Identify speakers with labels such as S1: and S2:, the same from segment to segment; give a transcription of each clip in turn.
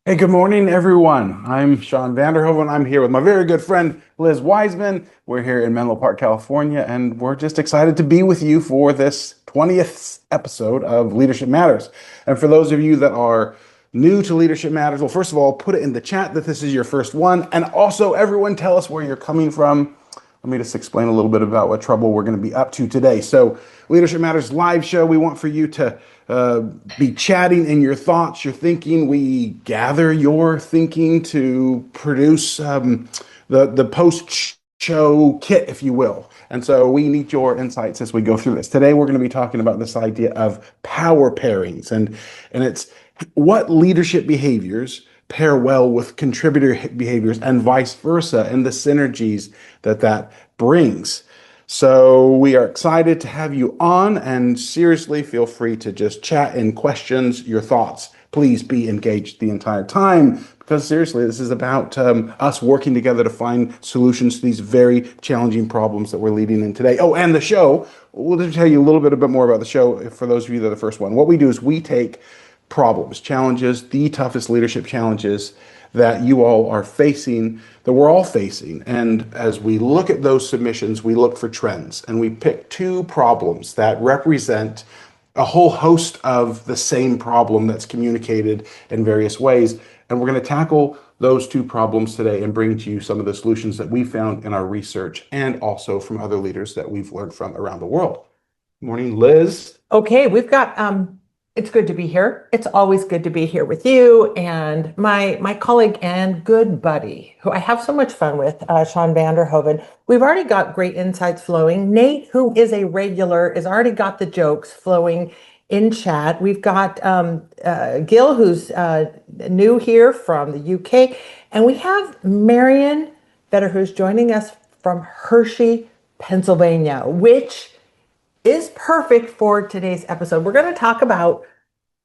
S1: Hey, good morning, everyone. I'm Shawn Vanderhoven. I'm here with my very good friend, Liz Wiseman. We're here in Menlo Park, California, and we're just excited to be with you for this 20th episode of Leadership Matters. And for those of you that are new to Leadership Matters, well, first of all, put it in the chat that this is your first one. And also, everyone tell us where you're coming from. Let me just explain a little bit about what trouble we're going to be up to today. So, Leadership Matters live show, we want for you to be chatting in your thoughts, your thinking. We gather your thinking to produce the post-show kit, if you will. And so we need your insights as we go through this. Today, we're going to be talking about this idea of power pairings, and it's what leadership behaviors pair well with contributor behaviors and vice versa, and the synergies that brings. So we are excited to have you on, and seriously, feel free to just chat in questions, your thoughts. Please be engaged the entire time, because seriously, this is about us working together to find solutions to these very challenging problems that we're leading in today. Oh, and the show, we'll just tell you a little bit more about the show for those of you that are the first one. What we do is we take problems, challenges, the toughest leadership challenges that you all are facing, that we're all facing. And as we look at those submissions, we look for trends, and we pick two problems that represent a whole host of the same problem that's communicated in various ways. And we're going to tackle those two problems today and bring to you some of the solutions that we found in our research and also from other leaders that we've learned from around the world. Good morning, Liz.
S2: Okay, we've got it's good to be here. It's always good to be here with you and my colleague and good buddy, who I have so much fun with, Shawn Vanderhoven. We've already got great insights flowing. Nate, who is a regular, has already got the jokes flowing in chat. We've got Gil, who's new here from the UK, and we have Marion Vetter, who's joining us from Hershey, Pennsylvania, which is perfect for today's episode. We're going to talk about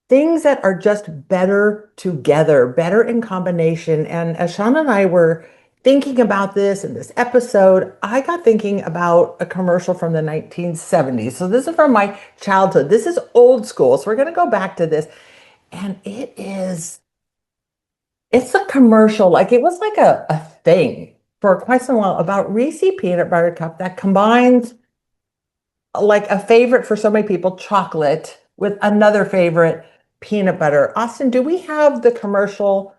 S2: things that are just better together, better in combination. And as Shawn and I were thinking about this in this episode, I got thinking about a commercial from the 1970s. So this is from my childhood. This is old school. So we're going to go back to this. And it's a commercial, like it was like a thing for quite some while about Reese peanut butter cup that combines like a favorite for so many people, chocolate, with another favorite, peanut butter. Austin, do we have the commercial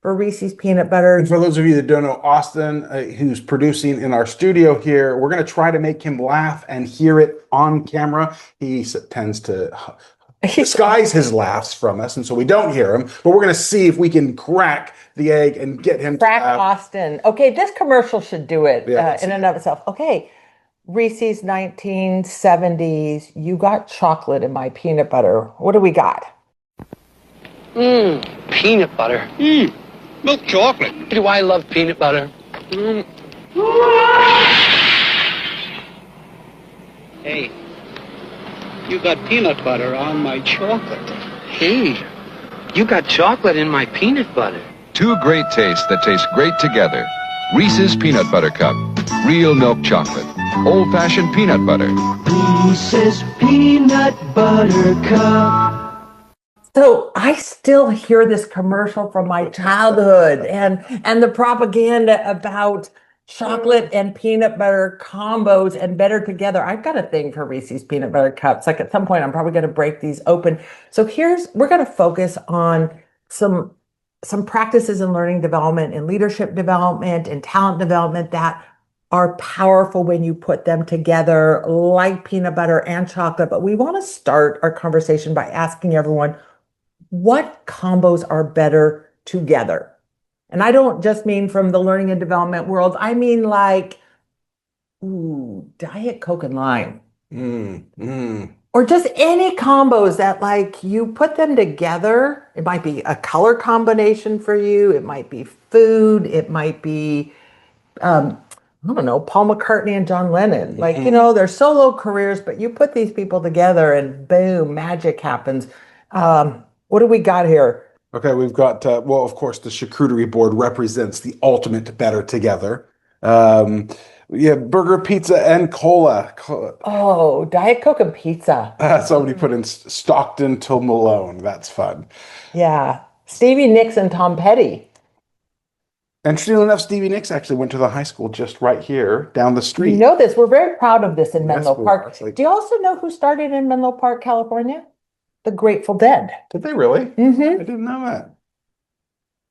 S2: for Reese's peanut butter?
S1: And for those of you that don't know Austin, who's producing in our studio here, we're going to try to make him laugh and hear it on camera. He tends to disguise his laughs from us, and so we don't hear him. But we're going to see if we can crack the egg and get him
S2: crack
S1: to laugh.
S2: Austin. Okay, this commercial should do it in and of itself. Okay. Reese's 1970s, you got chocolate in my peanut butter. What do we got?
S3: Peanut butter.
S4: Milk chocolate.
S3: Do I love peanut butter?
S4: Hey, you got peanut butter on my chocolate.
S3: Hey, you got chocolate in my peanut butter.
S5: Two great tastes that taste great together. Reese's Peanut Butter Cup. Real milk chocolate. Old-fashioned peanut butter.
S6: Reese's Peanut Butter Cup.
S2: So I still hear this commercial from my childhood and the propaganda about chocolate and peanut butter combos and better together. I've got a thing for Reese's peanut butter cups. Like at some point, I'm probably going to break these open. So we're going to focus on some practices in learning development and leadership development and talent development that are powerful when you put them together, like peanut butter and chocolate. But we want to start our conversation by asking everyone, what combos are better together? And I don't just mean from the learning and development world. I mean like, Diet Coke and lime. Or just any combos that like you put them together. It might be a color combination for you. It might be food. It might be, I don't know, Paul McCartney and John Lennon. Like, their solo careers, but you put these people together and boom, magic happens. What do we got here?
S1: Okay, we've got, well, of course, the charcuterie board represents the ultimate better together. Yeah, burger, pizza, and cola.
S2: Oh, Diet Coke and pizza.
S1: Somebody put in Stockton to Malone. That's fun.
S2: Yeah. Stevie Nicks and Tom Petty.
S1: Interestingly enough, Stevie Nicks actually went to the high school just right here down the
S2: You
S1: street.
S2: know this. We're very proud of this in
S1: Yes,
S2: Menlo
S1: we
S2: Park.
S1: are. It's like-
S2: Do you also know who started in Menlo Park, California? The Grateful Dead.
S1: Did they really?
S2: Mm-hmm.
S1: I didn't know that.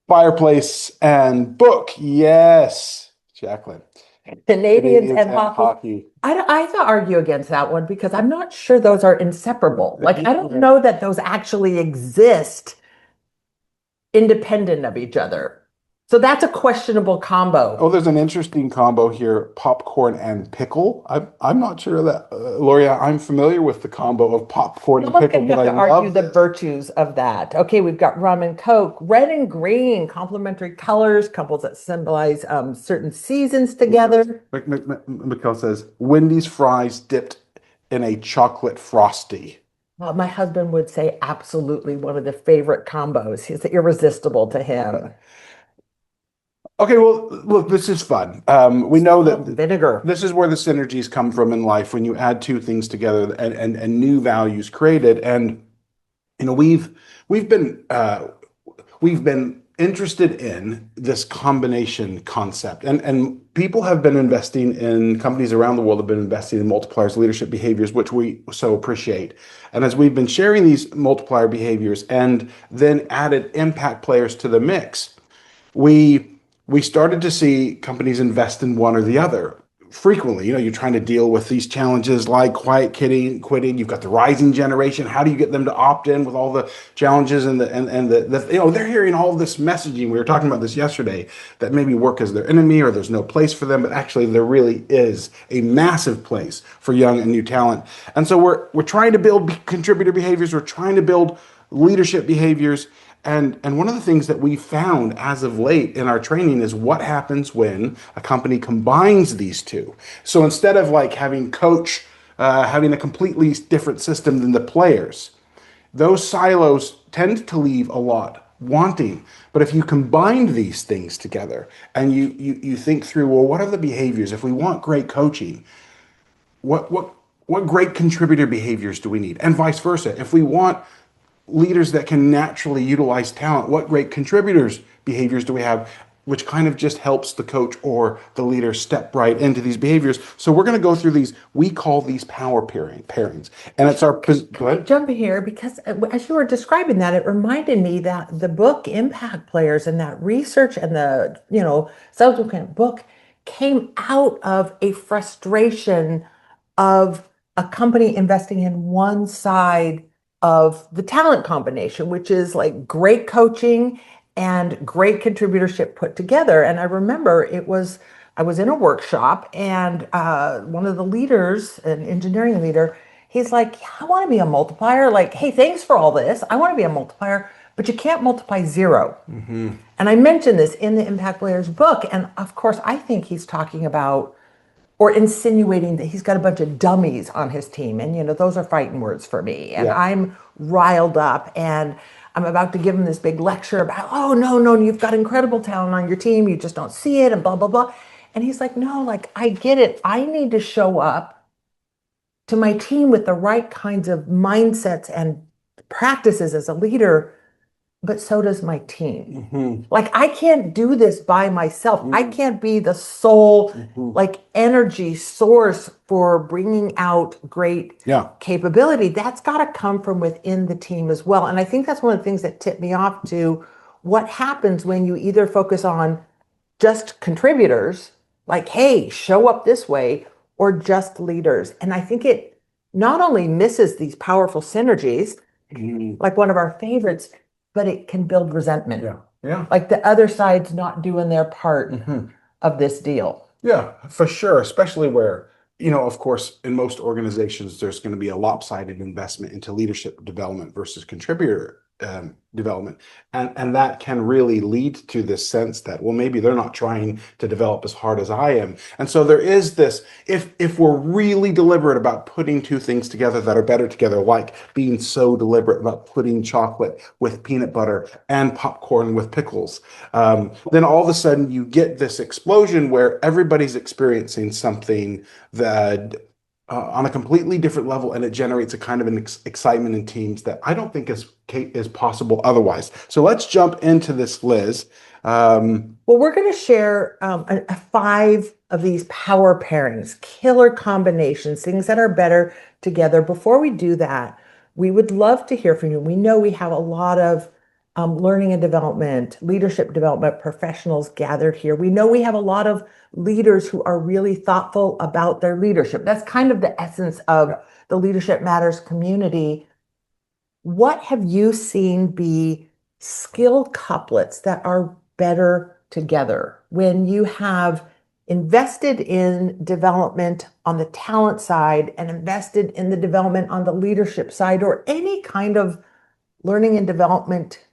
S1: Fireplace and book. Yes, Jacqueline.
S2: Canadians
S1: Canadians
S2: and hockey. I have to argue against that one because I'm not sure those are inseparable. Like, I don't know that those actually exist independent of each other. So that's a questionable combo.
S1: Oh, there's an interesting combo here, popcorn and pickle. I'm not sure that, Loria, I'm familiar with the combo of popcorn and
S2: Someone's
S1: pickle,
S2: going to
S1: but
S2: have
S1: I
S2: to argue
S1: love
S2: the
S1: this.
S2: virtues of that. Okay, we've got rum and coke, red and green, complementary colors, couples that symbolize certain seasons together.
S1: Mikhail says, Wendy's fries dipped in a chocolate frosty.
S2: Well, my husband would say absolutely one of the favorite combos. It's irresistible to him.
S1: Okay, well, look, this is fun. We know that
S2: Vinegar.
S1: this is where the synergies come from in life when you add two things together and new values created. And you know, we've been interested in this combination concept, and people have been investing in companies around the world have been investing in multipliers, leadership behaviors, which we so appreciate. And as we've been sharing these multiplier behaviors and then added impact players to the mix, we started to see companies invest in one or the other frequently. You know, you're trying to deal with these challenges like quiet quitting. You've got the rising generation. How do you get them to opt in with all the challenges and the you know, they're hearing all this messaging. We were talking about this yesterday that maybe work is their enemy or there's no place for them, but actually there really is a massive place for young and new talent. And so we're trying to build contributor behaviors. We're trying to build leadership behaviors. And one of the things that we found as of late in our training is what happens when a company combines these two. So instead of like having coach having a completely different system than the players, those silos tend to leave a lot wanting. But if you combine these things together and you think through, well, what are the behaviors? If we want great coaching, what great contributor behaviors do we need? And vice versa. If we want leaders that can naturally utilize talent, what great contributors behaviors do we have, which kind of just helps the coach or the leader step right into these behaviors. So we're going to go through these. We call these power pairings, and it's our go ahead.
S2: Jump here because as you were describing that, it reminded me that the book Impact Players and that research and the subsequent book came out of a frustration of a company investing in one side of the talent combination, which is like great coaching and great contributorship put together. And I remember I was in a workshop and one of the leaders, an engineering leader, he's like, I want to be a multiplier. Like, hey, thanks for all this. I want to be a multiplier, but you can't multiply zero. Mm-hmm. And I mentioned this in the Impact Players book. And of course, I think he's talking about or insinuating that he's got a bunch of dummies on his team. And, those are fighting words for me. And I'm riled up and I'm about to give him this big lecture about, oh, no, you've got incredible talent on your team. You just don't see it and blah, blah, blah. And he's like, no, like, I get it. I need to show up to my team with the right kinds of mindsets and practices as a leader, but so does my team. Mm-hmm. Like, I can't do this by myself. Mm-hmm. I can't be the sole energy source for bringing out great capability. That's got to come from within the team as well. And I think that's one of the things that tipped me off to what happens when you either focus on just contributors, like, hey, show up this way, or just leaders. And I think it not only misses these powerful synergies, like one of our favorites, but it can build resentment.
S1: Yeah.
S2: Like the other side's not doing their part of this deal.
S1: Yeah, for sure. Especially where, of course, in most organizations, there's going to be a lopsided investment into leadership development versus contributor development. And that can really lead to this sense that, well, maybe they're not trying to develop as hard as I am. And so there is this, if we're really deliberate about putting two things together that are better together, like being so deliberate about putting chocolate with peanut butter and popcorn with pickles, then all of a sudden you get this explosion where everybody's experiencing something that on a completely different level, and it generates a kind of an excitement in teams that I don't think is possible otherwise. So let's jump into this, Liz.
S2: Well, we're going to share five of these power pairings, killer combinations, things that are better together. Before we do that, we would love to hear from you. We know we have a lot of learning and development, leadership development professionals gathered here. We know we have a lot of leaders who are really thoughtful about their leadership. That's kind of the essence of the Leadership Matters community. What have you seen be skill couplets that are better together when you have invested in development on the talent side and invested in the development on the leadership side, or any kind of learning and development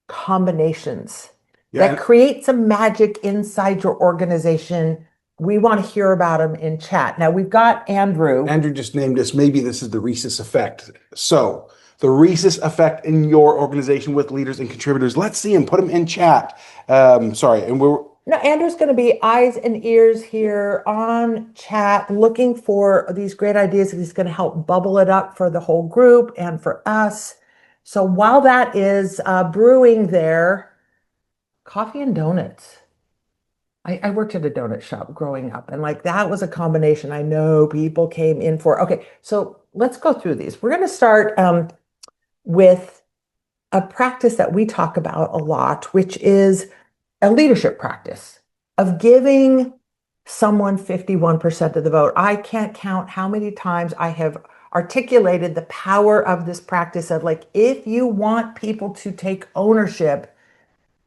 S2: combinations that create some magic inside your organization? We want to hear about them in chat. Now we've got Andrew.
S1: Andrew just named us. Maybe this is the rhesus effect. So the rhesus effect in your organization with leaders and contributors. Let's see him. Put him in chat. Sorry, and we're.
S2: No, Andrew's going to be eyes and ears here on chat, looking for these great ideas. He's going to help bubble it up for the whole group and for us. So while that is brewing there, coffee and donuts. I worked at a donut shop growing up, and like that was a combination I know people came in for. Okay, so let's go through these. We're going to start with a practice that we talk about a lot, which is a leadership practice of giving someone 51% of the vote. I can't count how many times I have articulated the power of this practice of, like, if you want people to take ownership,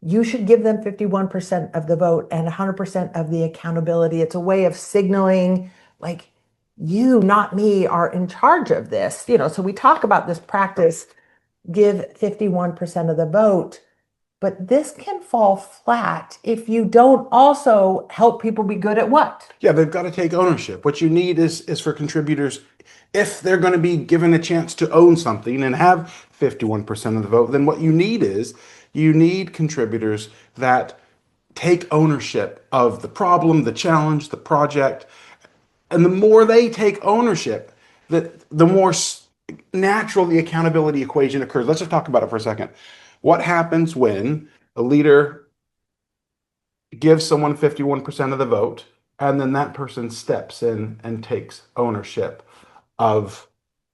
S2: you should give them 51% of the vote and 100% of the accountability. It's a way of signaling, like, you, not me, are in charge of this. So we talk about this practice, give 51% of the vote, but this can fall flat if you don't also help people be good at what?
S1: Yeah, they've got to take ownership. What you need is for contributors, if they're going to be given a chance to own something and have 51% of the vote, then what you need contributors that take ownership of the problem, the challenge, the project. And the more they take ownership, the more natural the accountability equation occurs. Let's just talk about it for a second. What happens when a leader gives someone 51% of the vote, and then that person steps in and takes ownership of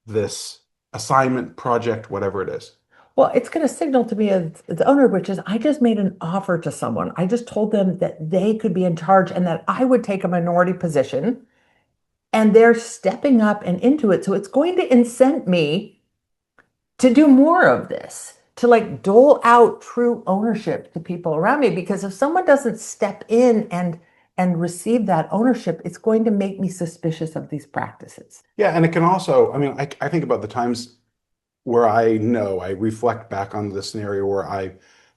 S1: this assignment, project, whatever it is?
S2: Well, it's going to signal to me as the owner, which is, I just made an offer to someone. I just told them that they could be in charge and that I would take a minority position, and they're stepping up and into it. So it's going to incent me to do more of this, to like dole out true ownership to people around me. Because if someone doesn't step in and receive that ownership, it's going to make me suspicious of these practices.
S1: Yeah, and it can also, I mean, I think about the times where I reflect back on the scenario where I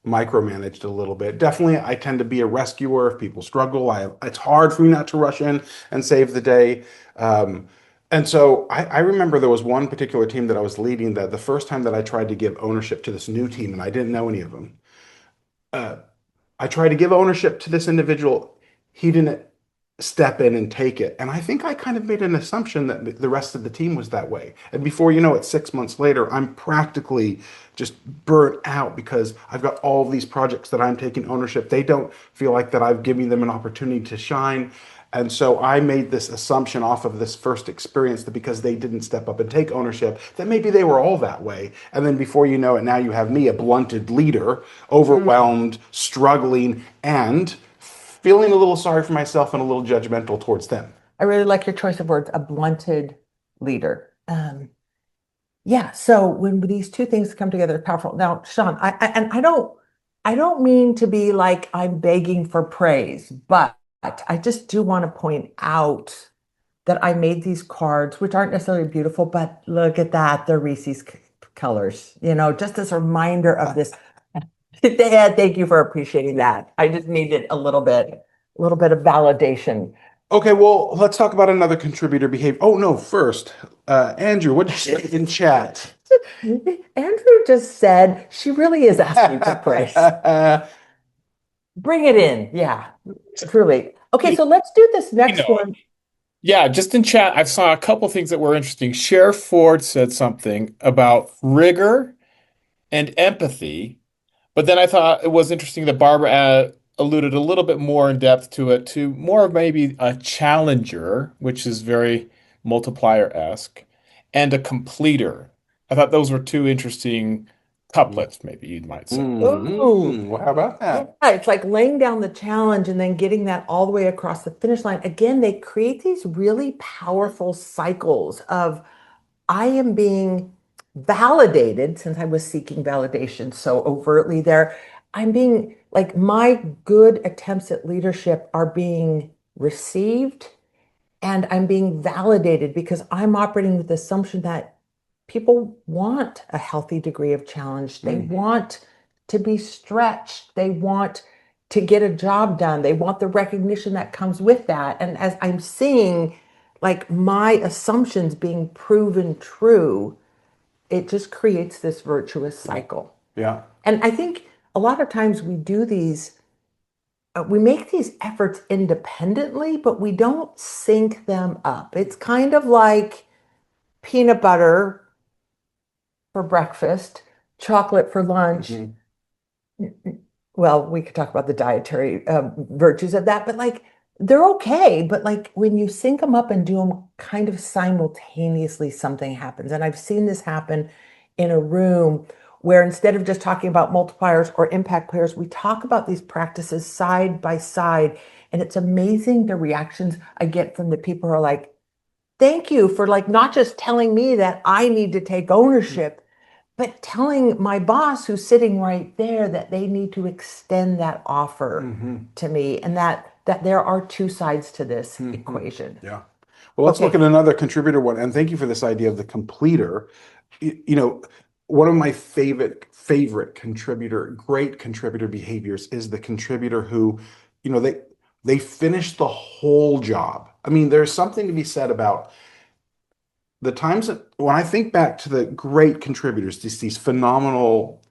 S1: micromanaged a little bit. Definitely, I tend to be a rescuer if people struggle. It's hard for me not to rush in and save the day. And so I remember there was one particular team that I was leading that the first time that I tried to give ownership to this new team, and I didn't know any of them, I tried to give ownership to this individual. He didn't step in and take it. And I think I kind of made an assumption that the rest of the team was that way. And before you know it, 6 months later, I'm practically just burnt out because I've got all these projects that I'm taking ownership. They don't feel like that I've given them an opportunity to shine. And so I made this assumption off of this first experience that because they didn't step up and take ownership, that maybe they were all that way. And then before you know it, now you have me, a blunted leader, overwhelmed, struggling, and feeling a little sorry for myself and a little judgmental towards them.
S2: I really like your choice of words, a blunted leader. Yeah, so when these two things come together, it's powerful. Now, Shawn, I don't mean to be like I'm begging for praise, but I just do want to point out that I made these cards, which aren't necessarily beautiful, but look at that, they're Reese's colors, just as a reminder of this. Yeah, thank you for appreciating that. I just needed a little bit of validation.
S1: Okay, well, let's talk about another contributor behavior. Oh, no, first, Andrew, what did you say in chat?
S2: Andrew just said she really is asking for praise. Bring it in. Yeah, truly. Okay, so let's do this next one.
S7: Yeah, just in chat, I saw a couple things that were interesting. Sheriff Ford said something about rigor and empathy, but then I thought it was interesting that Barbara alluded a little bit more in depth to it, to more of maybe a challenger, which is very multiplier-esque, and a completer. I thought those were two interesting couplets, maybe you might say.
S2: Ooh,
S1: Well, how about
S2: yeah,
S1: that?
S2: it's like laying down the challenge and then getting that all the way across the finish line. Again, they create these really powerful cycles of I am being validated since I was seeking validation so overtly there. I'm being like my good attempts at leadership are being received and I'm being validated because I'm operating with the assumption that people want a healthy degree of challenge. They want to be stretched. They want to get a job done. They want the recognition that comes with that. And as I'm seeing like my assumptions being proven true, it just creates this virtuous cycle.
S1: Yeah.
S2: And I think a lot of times we make these efforts independently, but we don't sync them up. It's kind of like peanut butter for breakfast, chocolate for lunch. Well, we could talk about the dietary virtues of that, but like they're okay. But like when you sync them up and do them kind of simultaneously, something happens. And I've seen this happen in a room where instead of just talking about multipliers or impact players, we talk about these practices side by side. And it's amazing the reactions I get from the people who are like, thank you for like not just telling me that I need to take ownership, but telling my boss who's sitting right there that they need to extend that offer to me and that there are two sides to this equation.
S1: Yeah. Well, let's look
S2: Okay.
S1: at another contributor one. And thank you for this idea of the completer. You know, one of my favorite great contributor behaviors is the contributor who, you know, they finish the whole job. I mean, there's something to be said about the times that when I think back to the great contributors, these phenomenal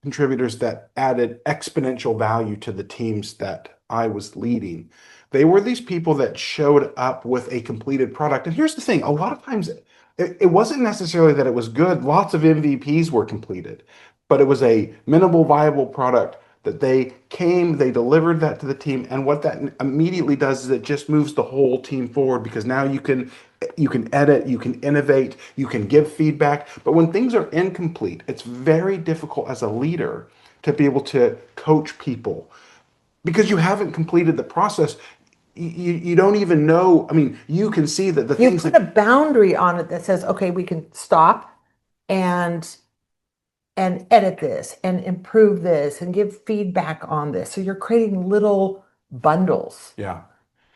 S1: contributors that added exponential value to the teams that I was leading. They were these people that showed up with a completed product. And here's the thing, a lot of times it wasn't necessarily that it was good. Lots of MVPs were completed, but it was a minimal viable product that they delivered that to the team. And what that immediately does is it just moves the whole team forward because now you can edit, you can innovate, you can give feedback. But when things are incomplete, it's very difficult as a leader to be able to coach people because you haven't completed the process. You don't even know. I mean, you can see that the
S2: You
S1: things
S2: put
S1: that
S2: a boundary on it that says, okay, we can stop and edit this and improve this and give feedback on this. So you're creating little bundles.
S1: yeah.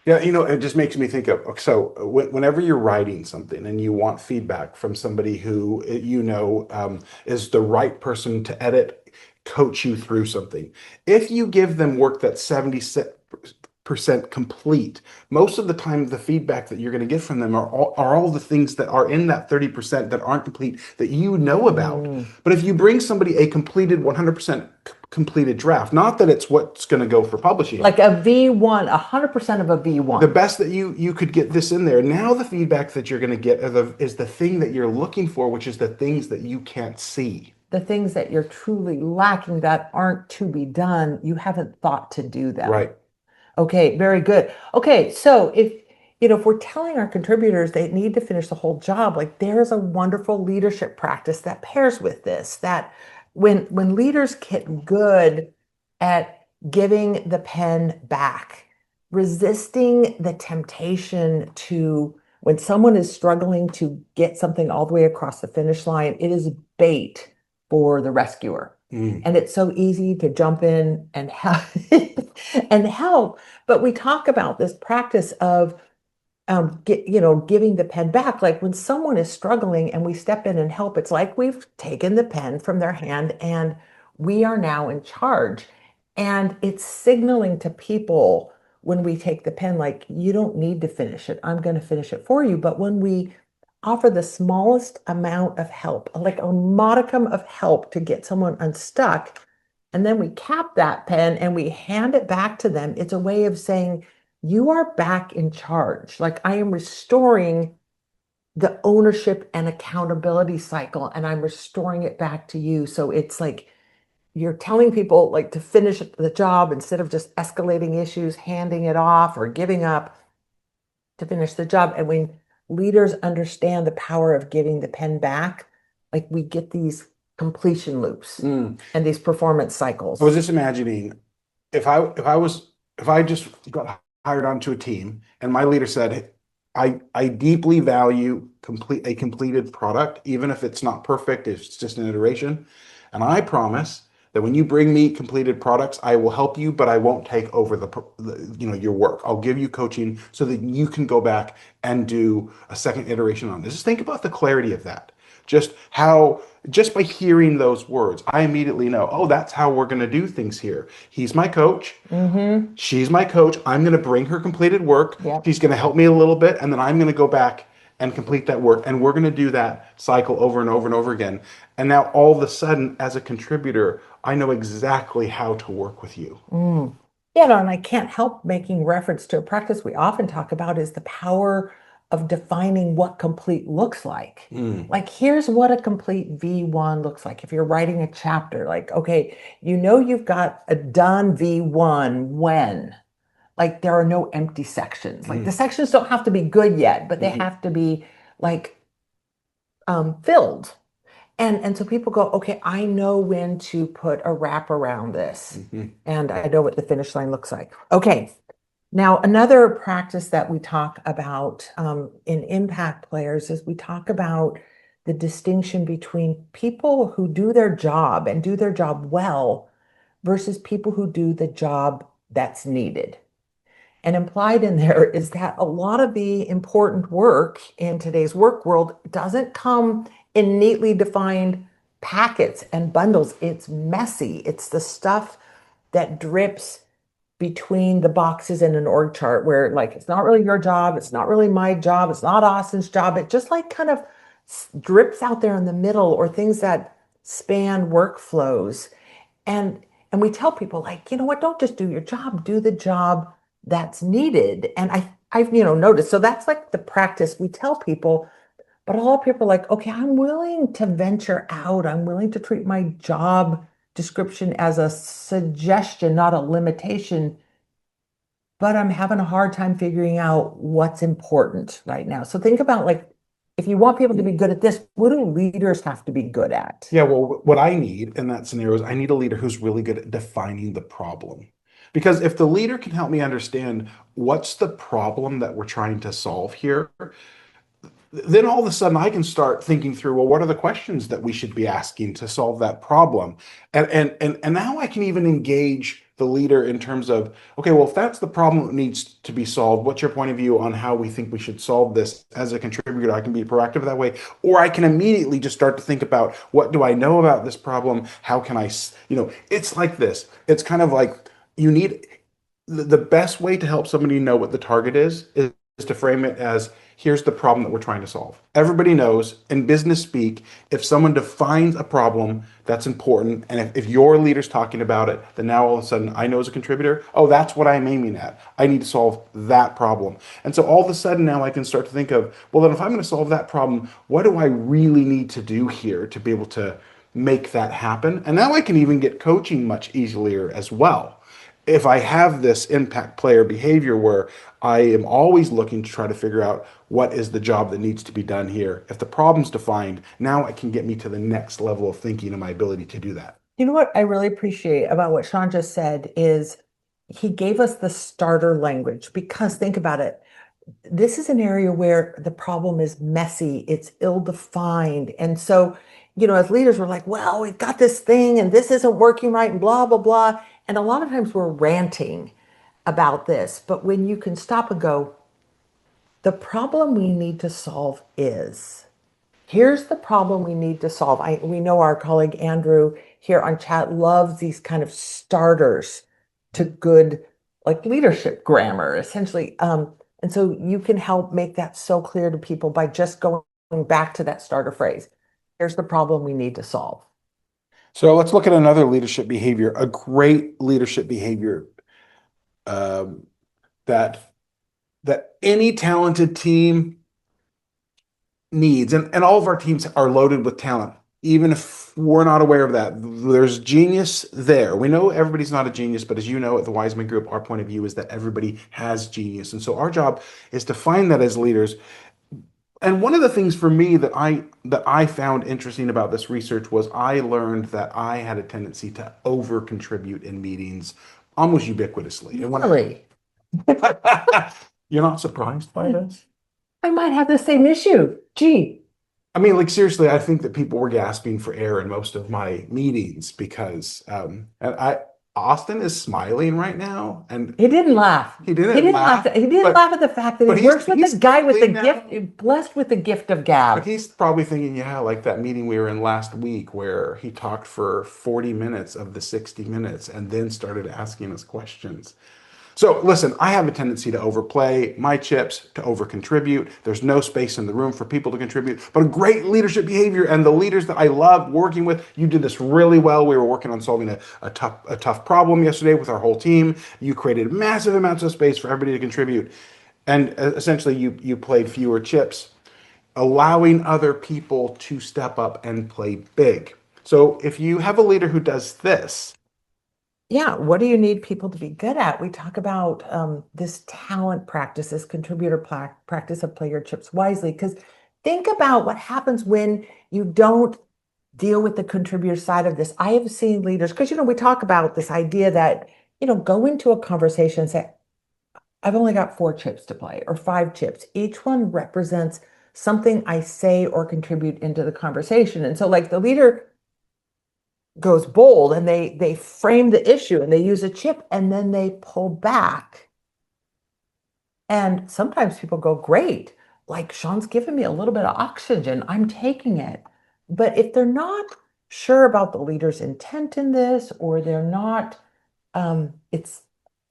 S1: Yeah, it just makes me think of so whenever you're writing something and you want feedback from somebody who is the right person to edit, coach you through something. If you give them work that's 70% complete, most of the time the feedback that you're going to get from them are all the things that are in that 30% that aren't complete that you know about. But if you bring somebody a completed 100% completed draft, not that it's what's going to go for publishing,
S2: Like a V1, 100% of a
S1: the
S2: V1.
S1: best that you could get this in there. Now the feedback that you're going to get is the thing that you're looking for, which is the things that you can't see.
S2: The things that you're truly lacking that aren't to be done, you haven't thought to do them.
S1: Right.
S2: Okay, very good. Okay, so if we're telling our contributors they need to finish the whole job, like there's a wonderful leadership practice that pairs with this, that when leaders get good at giving the pen back, resisting the temptation to when someone is struggling to get something all the way across the finish line, it is bait for the rescuer. And it's so easy to jump in and help and help. But we talk about this practice of giving the pen back. Like when someone is struggling and we step in and help, it's like we've taken the pen from their hand and we are now in charge. And it's signaling to people when we take the pen, like, you don't need to finish it. I'm going to finish it for you. But when we offer the smallest amount of help, like a modicum of help to get someone unstuck, and then we cap that pen and we hand it back to them, it's a way of saying, you are back in charge. Like I am restoring the ownership and accountability cycle, and I'm restoring it back to you. So it's like you're telling people like to finish the job instead of just escalating issues, handing it off or giving up to finish the job. And when leaders understand the power of giving the pen back, like we get these completion loops and these performance cycles.
S1: I was just imagining if I just got hired onto a team and my leader said, I deeply value a completed product, even if it's not perfect, it's just an iteration. And I promise that when you bring me completed products, I will help you, but I won't take over your work. I'll give you coaching so that you can go back and do a second iteration on this. Just think about the clarity of that. Just by hearing those words, I immediately know, oh, that's how we're going to do things here. He's my coach. She's my coach. I'm going to bring her completed work.
S2: Yep.
S1: She's going to help me a little bit, and then I'm going to go back and complete that work. And we're going to do that cycle over and over and over again. And now all of a sudden, as a contributor, I know exactly how to work with you.
S2: Yeah, no, and I can't help making reference to a practice we often talk about is the power of defining what complete looks like. Like, here's what a complete V1 looks like. If you're writing a chapter, like, okay, you know you've got a done V1 when, like, there are no empty sections. Like, the sections don't have to be good yet, but they have to be, like, filled. And so people go, okay, I know when to put a wrap around this, and I know what the finish line looks like. Okay, now another practice that we talk about in impact players is we talk about the distinction between people who do their job and do their job well versus people who do the job that's needed. And implied in there is that a lot of the important work in today's work world doesn't come in neatly defined packets and bundles. It's messy. It's the stuff that drips between the boxes in an org chart where like it's not really your job, it's not really my job, it's not Austin's job. It just like kind of drips out there in the middle, or things that span workflows. And we tell people like, you know what, don't just do your job, do the job that's needed. And I've noticed, so that's like the practice we tell people, but a lot of people are like, okay, I'm willing to venture out. I'm willing to treat my job description as a suggestion, not a limitation, but I'm having a hard time figuring out what's important right now. So think about like, if you want people to be good at this, what do leaders have to be good at?
S1: Yeah, well, what I need in that scenario is I need a leader who's really good at defining the problem. Because if the leader can help me understand what's the problem that we're trying to solve here, then all of a sudden I can start thinking through, well, what are the questions that we should be asking to solve that problem? And now I can even engage the leader in terms of, okay, well, if that's the problem that needs to be solved, what's your point of view on how we think we should solve this? As a contributor, I can be proactive that way, or I can immediately just start to think about, what do I know about this problem? How can I, it's like this. It's kind of like you need the best way to help somebody know what the target is to frame it as, here's the problem that we're trying to solve. Everybody knows in business speak, if someone defines a problem that's important, and if your leader's talking about it, then now all of a sudden I know as a contributor, oh, that's what I'm aiming at. I need to solve that problem. And so all of a sudden now I can start to think of, well, then if I'm going to solve that problem, what do I really need to do here to be able to make that happen? And now I can even get coaching much easier as well. If I have this impact player behavior where I am always looking to try to figure out what is the job that needs to be done here, if the problem's defined, now it can get me to the next level of thinking and my ability to do that.
S2: You know what I really appreciate about what Shawn just said is he gave us the starter language, because think about it. This is an area where the problem is messy, it's ill-defined. And so, as leaders, we're like, well, we've got this thing and this isn't working right and blah, blah, blah. And a lot of times we're ranting about this. But when you can stop and go, the problem we need to solve is, here's the problem we need to solve. We know our colleague Andrew here on chat loves these kind of starters to good like leadership grammar, essentially. And so you can help make that so clear to people by just going back to that starter phrase. Here's the problem we need to solve.
S1: So let's look at another leadership behavior, a great leadership behavior that that any talented team needs, and all of our teams are loaded with talent, even if we're not aware of that. There's genius there. We know everybody's not a genius, but as you know, at the Wiseman Group, our point of view is that everybody has genius. And so our job is to find that as leaders. And one of the things for me that I found interesting about this research was I learned that I had a tendency to over contribute in meetings almost ubiquitously. And
S2: Really?
S1: you're not surprised by this?
S2: I might have the same issue. Gee.
S1: I mean, like seriously, I think that people were gasping for air in most of my meetings because and Austin is smiling right now, and
S2: He didn't laugh.
S1: he didn't laugh.
S2: He didn't
S1: but,
S2: laugh at the fact that
S1: but
S2: he
S1: he's-
S2: works with
S1: he's
S2: this guy with the
S1: thinking now-
S2: gift, blessed with the gift of
S1: but
S2: gab.
S1: he's probably thinking, yeah, like that meeting we were in last week where he talked for 40 minutes of the 60 minutes and then started asking us questions. So listen, I have a tendency to overplay my chips, to over contribute. There's no space in the room for people to contribute, but a great leadership behavior, and the leaders that I love working with, you did this really well. We were working on solving a tough problem yesterday with our whole team. You created massive amounts of space for everybody to contribute. And essentially you played fewer chips, allowing other people to step up and play big. So if you have a leader who does this,
S2: Yeah, what do you need people to be good at? We talk about this talent practice, this contributor practice of play your chips wisely. Because think about what happens when you don't deal with the contributor side of this. I have seen leaders, because we talk about this idea that, go into a conversation and say, I've only got 4 chips to play or 5 chips. Each one represents something I say or contribute into the conversation. And so, like, the leader goes bold and they frame the issue and they use a chip and then they pull back. And sometimes people go, great, like Shawn's giving me a little bit of oxygen, I'm taking it. But if they're not sure about the leader's intent in this, or they're not, it's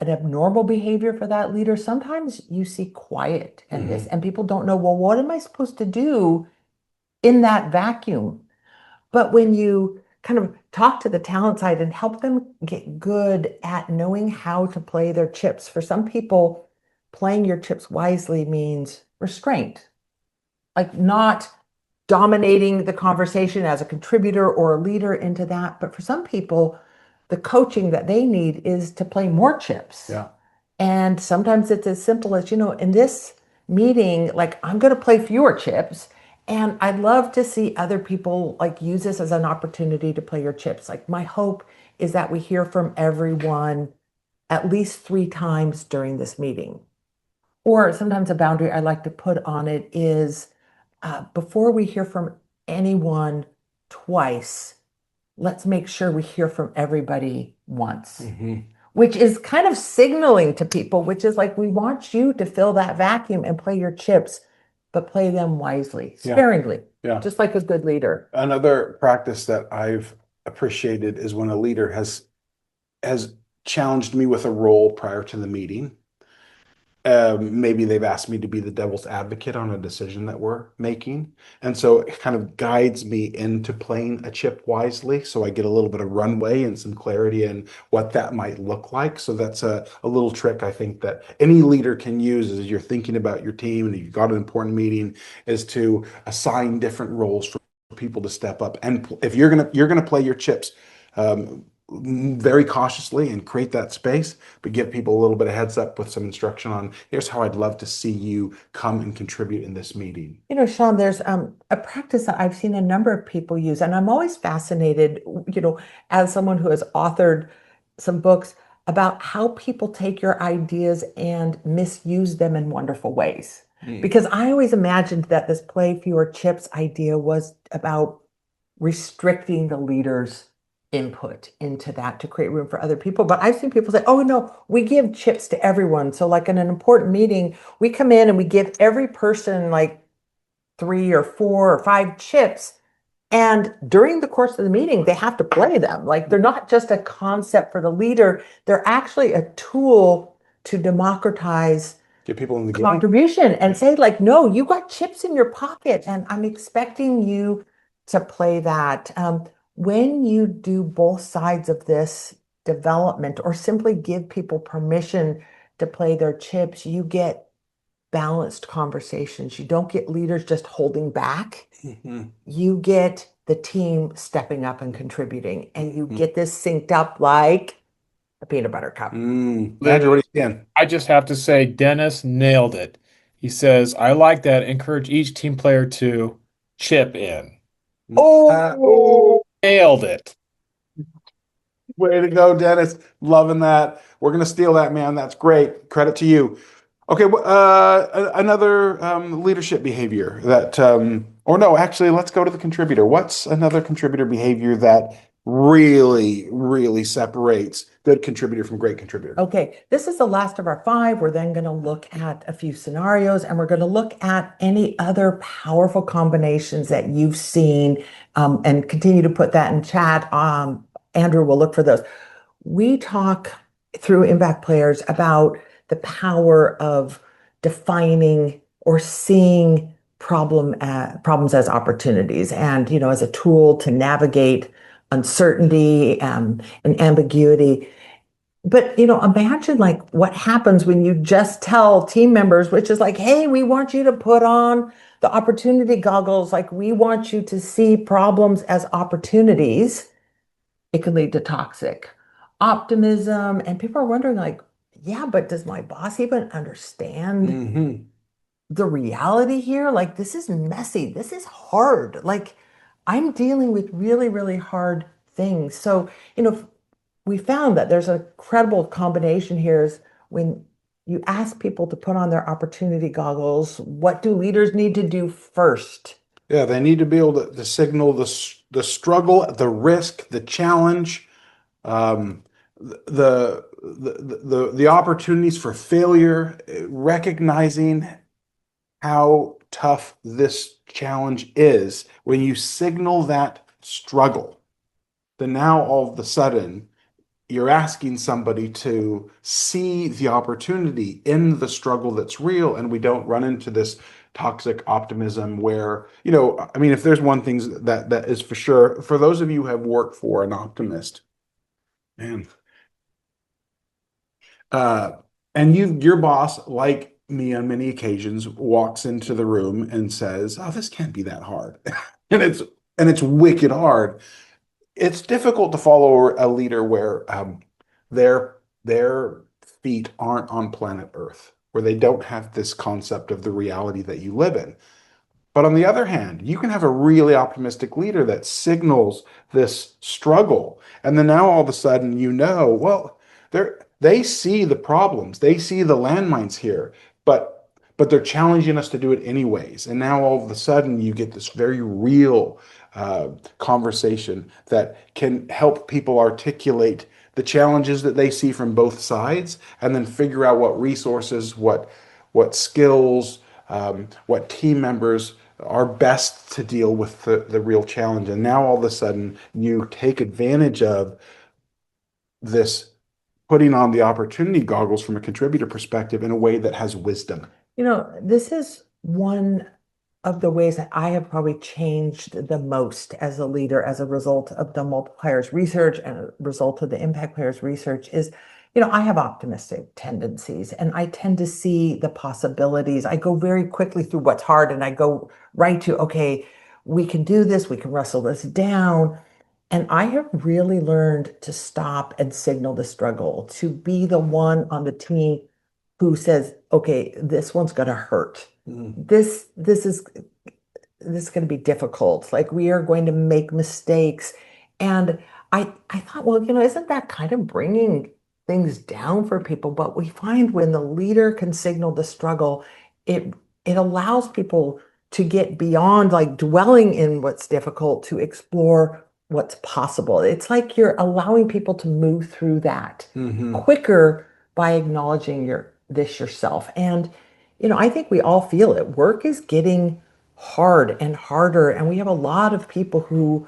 S2: an abnormal behavior for that leader, sometimes you see quiet in this and people don't know, well, what am I supposed to do in that vacuum? But when you kind of talk to the talent side and help them get good at knowing how to play their chips. For some people, playing your chips wisely means restraint, like not dominating the conversation as a contributor or a leader into that. But for some people, the coaching that they need is to play more chips.
S1: yeah.
S2: And sometimes it's as simple as, in this meeting, like, I'm going to play fewer chips. And I'd love to see other people like use this as an opportunity to play your chips. Like, my hope is that we hear from everyone at least 3 times during this meeting. Or sometimes a boundary I like to put on it is before we hear from anyone twice, let's make sure we hear from everybody once. Which is kind of signaling to people, which is like, we want you to fill that vacuum and play your chips, but play them wisely, sparingly, just like a good leader.
S1: Another practice that I've appreciated is when a leader has challenged me with a role prior to the meeting. Maybe they've asked me to be the devil's advocate on a decision that we're making. And so it kind of guides me into playing a chip wisely. So I get a little bit of runway and some clarity in what that might look like. So that's a little trick I think that any leader can use as you're thinking about your team and you've got an important meeting, is to assign different roles for people to step up. And if you're gonna play your chips, very cautiously and create that space, but give people a little bit of heads up with some instruction on, here's how I'd love to see you come and contribute in this meeting.
S2: Shawn, there's a practice that I've seen a number of people use, and I'm always fascinated, as someone who has authored some books, about how people take your ideas and misuse them in wonderful ways. Because I always imagined that this play fewer chips idea was about restricting the leader's input into that to create room for other people. But I've seen people say, oh no, we give chips to everyone. So like in an important meeting, we come in and we give every person like 3 or 4 or 5 chips. And during the course of the meeting, they have to play them. Like, they're not just a concept for the leader, they're actually a tool to democratize
S1: Get people in the game.
S2: contribution and say, like, no, you got chips in your pocket and I'm expecting you to play that. When you do both sides of this development, or simply give people permission to play their chips, you get balanced conversations. You don't get leaders just holding back.
S1: Mhm.
S2: You get the team stepping up and contributing, and you
S1: Mhm.
S2: get this synced up like a peanut butter cup.
S1: Andrew, what are you saying?
S7: I just have to say, Dennis nailed it. He says, I like that. Encourage each team player to chip in.
S2: Oh,
S7: Nailed it.
S1: Way to go, Dennis. Loving that. We're going to steal that, man. That's great. Credit to you. Okay, another leadership behavior that, or no, actually, let's go to the contributor. What's another contributor behavior that really, really separates good contributor from great contributor?
S2: okay, this is the last of our 5. We're then going to look at a few scenarios, and we're going to look at any other powerful combinations that you've seen, and continue to put that in chat. Andrew will look for those. We talk through Impact Players about the power of defining or seeing problems as opportunities, and as a tool to navigate uncertainty, and ambiguity. But imagine like what happens when you just tell team members, which is like, hey, we want you to put on the opportunity goggles, like we want you to see problems as opportunities. It could lead to toxic optimism. And people are wondering, like, yeah, but does my boss even understand
S1: Mm-hmm.
S2: the reality here? Like, this is messy. This is hard. Like, I'm dealing with really, really hard things. So, we found that there's a credible combination here is when you ask people to put on their opportunity goggles, what do leaders need to do first?
S1: Yeah, they need to be able to signal the struggle, the risk, the challenge, um, the opportunities for failure, recognizing how tough this challenge is. When you signal that struggle, then now all of a sudden you're asking somebody to see the opportunity in the struggle that's real, and we don't run into this toxic optimism where, I mean, if there's one thing that is for sure, for those of you who have worked for an optimist, man, uh, and your boss, like me on many occasions, walks into the room and says, "Oh, this can't be that hard," and it's wicked hard. It's difficult to follow a leader where their their feet aren't on planet Earth, where they don't have this concept of the reality that you live in. But on the other hand, you can have a really optimistic leader that signals this struggle. And then now all of a sudden, well, they see the problems, they see the landmines here, but they're challenging us to do it anyways. And now all of a sudden, you get this very real conversation that can help people articulate the challenges that they see from both sides, and then figure out what resources, what skills, what team members are best to deal with the real challenge. And now all of a sudden you take advantage of this, putting on the opportunity goggles from a contributor perspective in a way that has wisdom.
S2: This is one of the ways that I have probably changed the most as a leader as a result of the multipliers research and a result of the impact players research is, I have optimistic tendencies and I tend to see the possibilities. I go very quickly through what's hard and I go right to, okay, we can do this, we can wrestle this down. And I have really learned to stop and signal the struggle, to be the one on the team who says, okay, this one's going to hurt. This is going to be difficult. Like we are going to make mistakes. And I thought, well, isn't that kind of bringing things down for people? But we find when the leader can signal the struggle, it allows people to get beyond like dwelling in what's difficult to explore what's possible. It's like you're allowing people to move through that quicker by acknowledging this yourself. And I think we all feel it. Work is getting hard and harder, and we have a lot of people who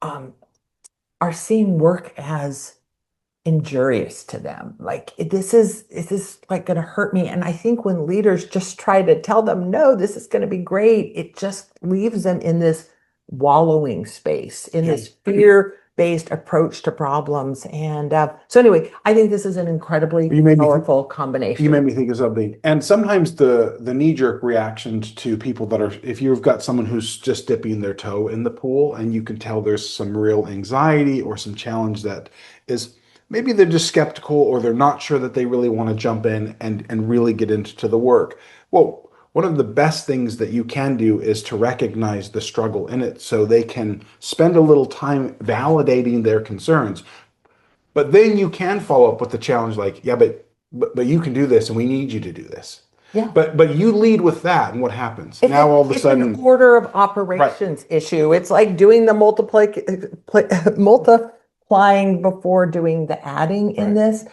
S2: are seeing work as injurious to them. Like this is like going to hurt me. And I think when leaders just try to tell them, no, this is going to be great, it just leaves them in this wallowing space, in this fear based approach to problems. And so anyway, I think this is an incredibly powerful combination.
S1: You made me think of something. And sometimes the knee-jerk reactions to people that are, if you've got someone who's just dipping their toe in the pool and you can tell there's some real anxiety or some challenge that is, maybe they're just skeptical or they're not sure that they really want to jump in and really get into the work. Well, one of the best things that you can do is to recognize the struggle in it so they can spend a little time validating their concerns. But then you can follow up with the challenge like, yeah, but you can do this and we need you to do this.
S2: Yeah.
S1: But you lead with that and what happens? Now all of a sudden
S2: it's an order of operations issue. It's like doing the multiplying before doing the adding in this.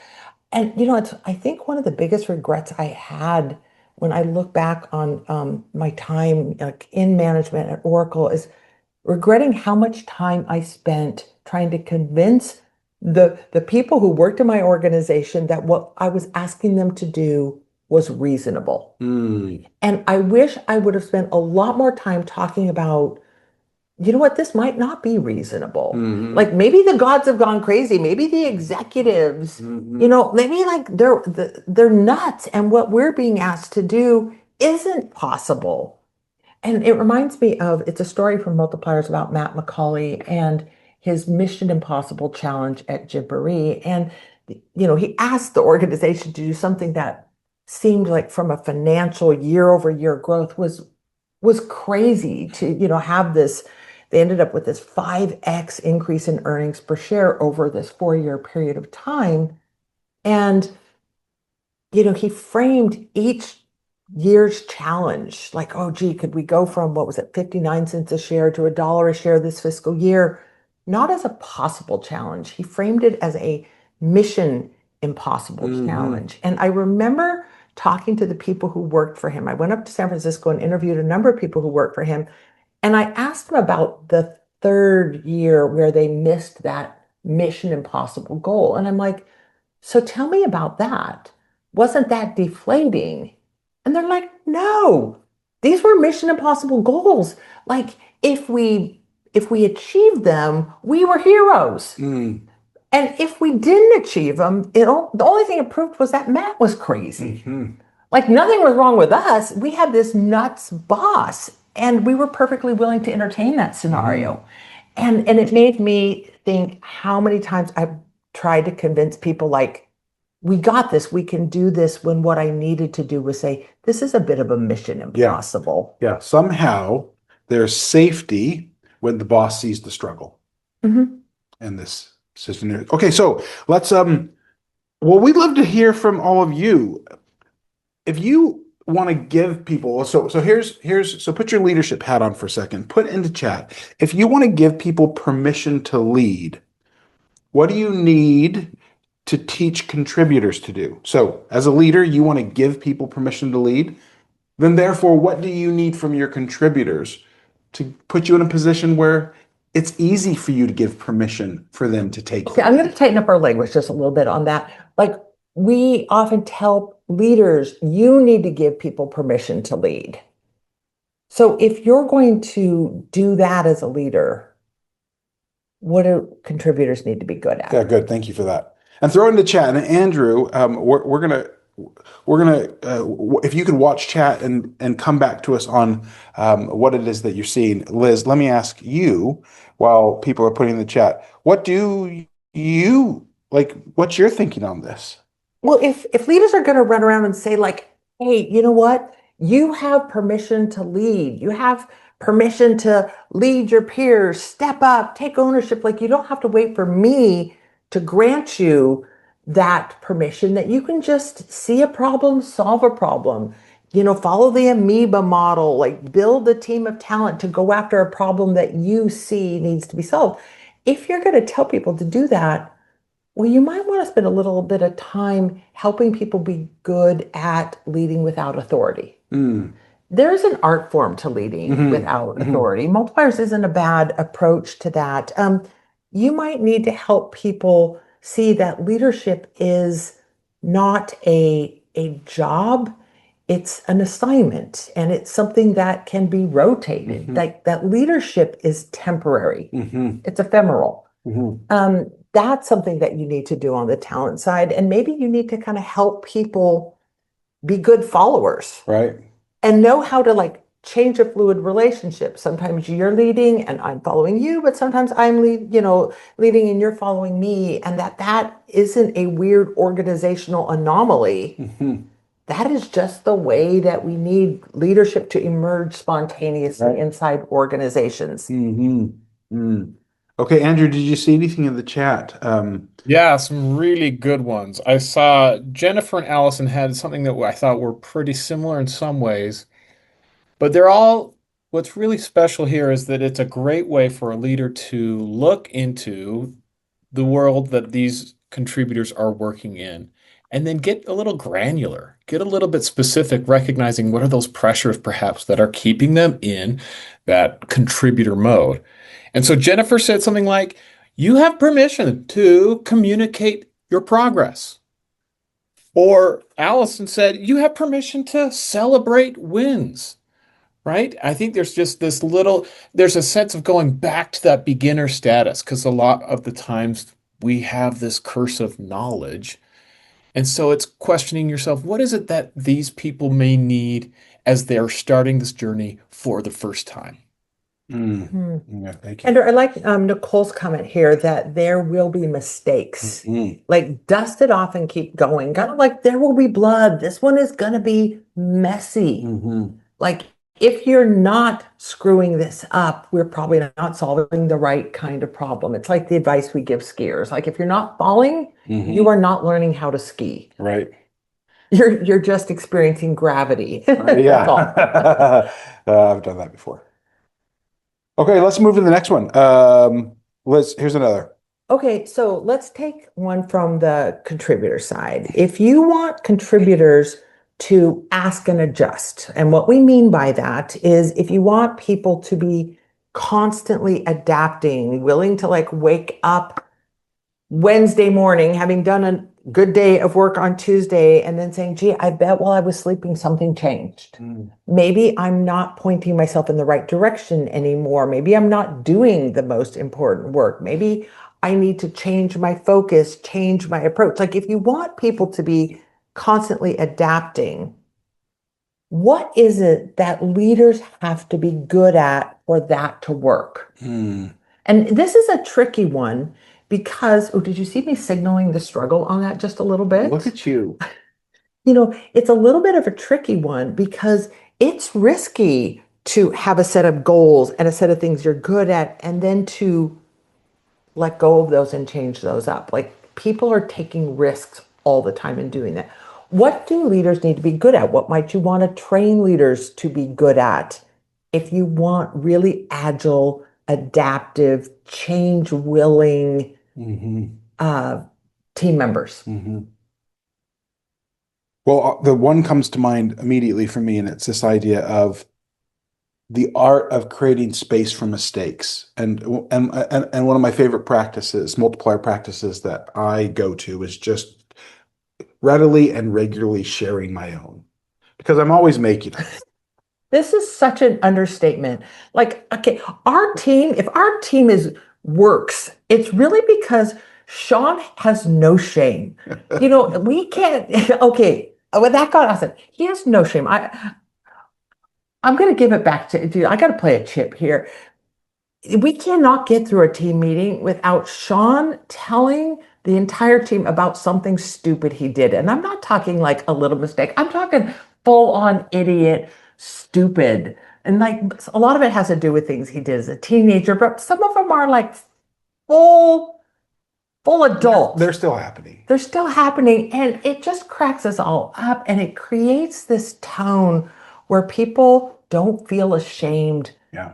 S2: And it's I think one of the biggest regrets I had when I look back on my time in management at Oracle is regretting how much time I spent trying to convince the people who worked in my organization that what I was asking them to do was reasonable. And I wish I would have spent a lot more time talking about, this might not be reasonable. Like maybe the gods have gone crazy. Maybe the executives, maybe like they're nuts. And what we're being asked to do isn't possible. And it reminds me of, it's a story from Multipliers about Matt McCauley and his Mission Impossible challenge at Gymboree. And, he asked the organization to do something that seemed like from a financial year-over-year growth was crazy to, have this. They ended up with this 5x increase in earnings per share over this 4-year period of time. And, he framed each year's challenge like, oh, gee, could we go from, 59 cents a share to $1 a share this fiscal year? Not as a possible challenge. He framed it as a mission impossible challenge. And I remember talking to the people who worked for him. I went up to San Francisco and interviewed a number of people who worked for him. And I asked them about the 3rd year where they missed that mission impossible goal. And I'm like, so tell me about that. Wasn't that deflating? And they're like, no, these were mission impossible goals. Like if we achieved them, we were heroes. And if we didn't achieve them, the only thing it proved was that Matt was crazy. Like nothing was wrong with us. We had this nuts boss. And we were perfectly willing to entertain that scenario. And it made me think how many times I've tried to convince people like, we got this, we can do this, when what I needed to do was say, this is a bit of a mission impossible.
S1: Yeah. Somehow there's safety when the boss sees the struggle. And this system. Okay, so let's, we'd love to hear from all of you. If you want to give people, so put your leadership hat on for a second, put into chat. If you want to give people permission to lead, what do you need to teach contributors to do? So as a leader, you want to give people permission to lead, then therefore, what do you need from your contributors to put you in a position where it's easy for you to give permission for them to take?
S2: Okay, I'm going to tighten up our language just a little bit on that. Like we often tell leaders, you need to give people permission to lead. So if you're going to do that as a leader, what do contributors need to be good at?
S1: Yeah, good. Thank you for that. And throw in the chat. And Andrew, we're gonna if you could watch chat and come back to us on what it is that you're seeing. Liz, let me ask you, while people are putting in the chat, what do you like? What's your thinking on this?
S2: Well, if leaders are going to run around and say like, hey, you know what? You have permission to lead. You have permission to lead your peers, step up, take ownership. Like you don't have to wait for me to grant you that permission, that you can just see a problem, solve a problem, follow the amoeba model, like build a team of talent to go after a problem that you see needs to be solved. If you're going to tell people to do that, well, you might want to spend a little bit of time helping people be good at leading without authority. There's an art form to leading without authority. Multipliers isn't a bad approach to that. You might need to help people see that leadership is not a job, it's an assignment, and it's something that can be rotated. Like that leadership is temporary. It's ephemeral. That's something that you need to do on the talent side. And maybe you need to kind of help people be good followers.
S1: Right.
S2: And know how to like change a fluid relationship. Sometimes you're leading and I'm following you, but sometimes I'm leading and you're following me. And that isn't a weird organizational anomaly. That is just the way that we need leadership to emerge spontaneously inside organizations.
S1: Okay, Andrew, did you see anything in the chat?
S7: Yeah, some really good ones. I saw Jennifer and Allison had something that I thought were pretty similar in some ways, but what's really special here is that it's a great way for a leader to look into the world that these contributors are working in and then get a little granular, get a little bit specific, recognizing what are those pressures perhaps that are keeping them in that contributor mode. And so Jennifer said something like, you have permission to communicate your progress. Or Allison said, you have permission to celebrate wins, right? I think there's just there's a sense of going back to that beginner status because a lot of the times we have this curse of knowledge. And so it's questioning yourself, what is it that these people may need as they're starting this journey for the first time?
S1: Yeah, thank you.
S2: And I like Nicole's comment here that there will be mistakes. Like dust it off and keep going. Kind of like there will be blood. This one is going to be messy. Like if you're not screwing this up, we're probably not solving the right kind of problem. It's like the advice we give skiers. Like if you're not falling, you are not learning how to ski.
S1: Right.
S2: You're just experiencing gravity.
S1: Yeah. I've done that before. Okay, let's move to the next one. Here's another.
S2: Okay, so let's take one from the contributor side. If you want contributors to ask and adjust, and what we mean by that is if you want people to be constantly adapting, willing to like wake up Wednesday morning, having done a good day of work on Tuesday, and then saying, gee, I bet while I was sleeping, something changed. Maybe I'm not pointing myself in the right direction anymore. Maybe I'm not doing the most important work. Maybe I need to change my focus, change my approach. Like if you want people to be constantly adapting, what is it that leaders have to be good at for that to work? And this is a tricky one because, did you see me signaling the struggle on that just a little bit?
S1: Look at you.
S2: It's a little bit of a tricky one because it's risky to have a set of goals and a set of things you're good at and then to let go of those and change those up. Like people are taking risks all the time in doing that. What do leaders need to be good at? What might you want to train leaders to be good at if you want really agile, adaptive, change willing team members?
S1: Well, the one comes to mind immediately for me, and it's this idea of the art of creating space for mistakes. And one of my favorite practices, multiplier practices that I go to is just readily and regularly sharing my own, because I'm always making them.
S2: This is such an understatement. Like, okay, if our team works, it's really because Shawn has no shame. We can't, okay, with that got awesome. He has no shame. I'm going to give it back to you. I got to play a chip here. We cannot get through a team meeting without Shawn telling the entire team about something stupid he did. And I'm not talking like a little mistake. I'm talking full on idiot, stupid. And like a lot of it has to do with things he did as a teenager, but some of them are like full adults.
S1: They're still happening.
S2: They're still happening. And it just cracks us all up. And it creates this tone where people don't feel ashamed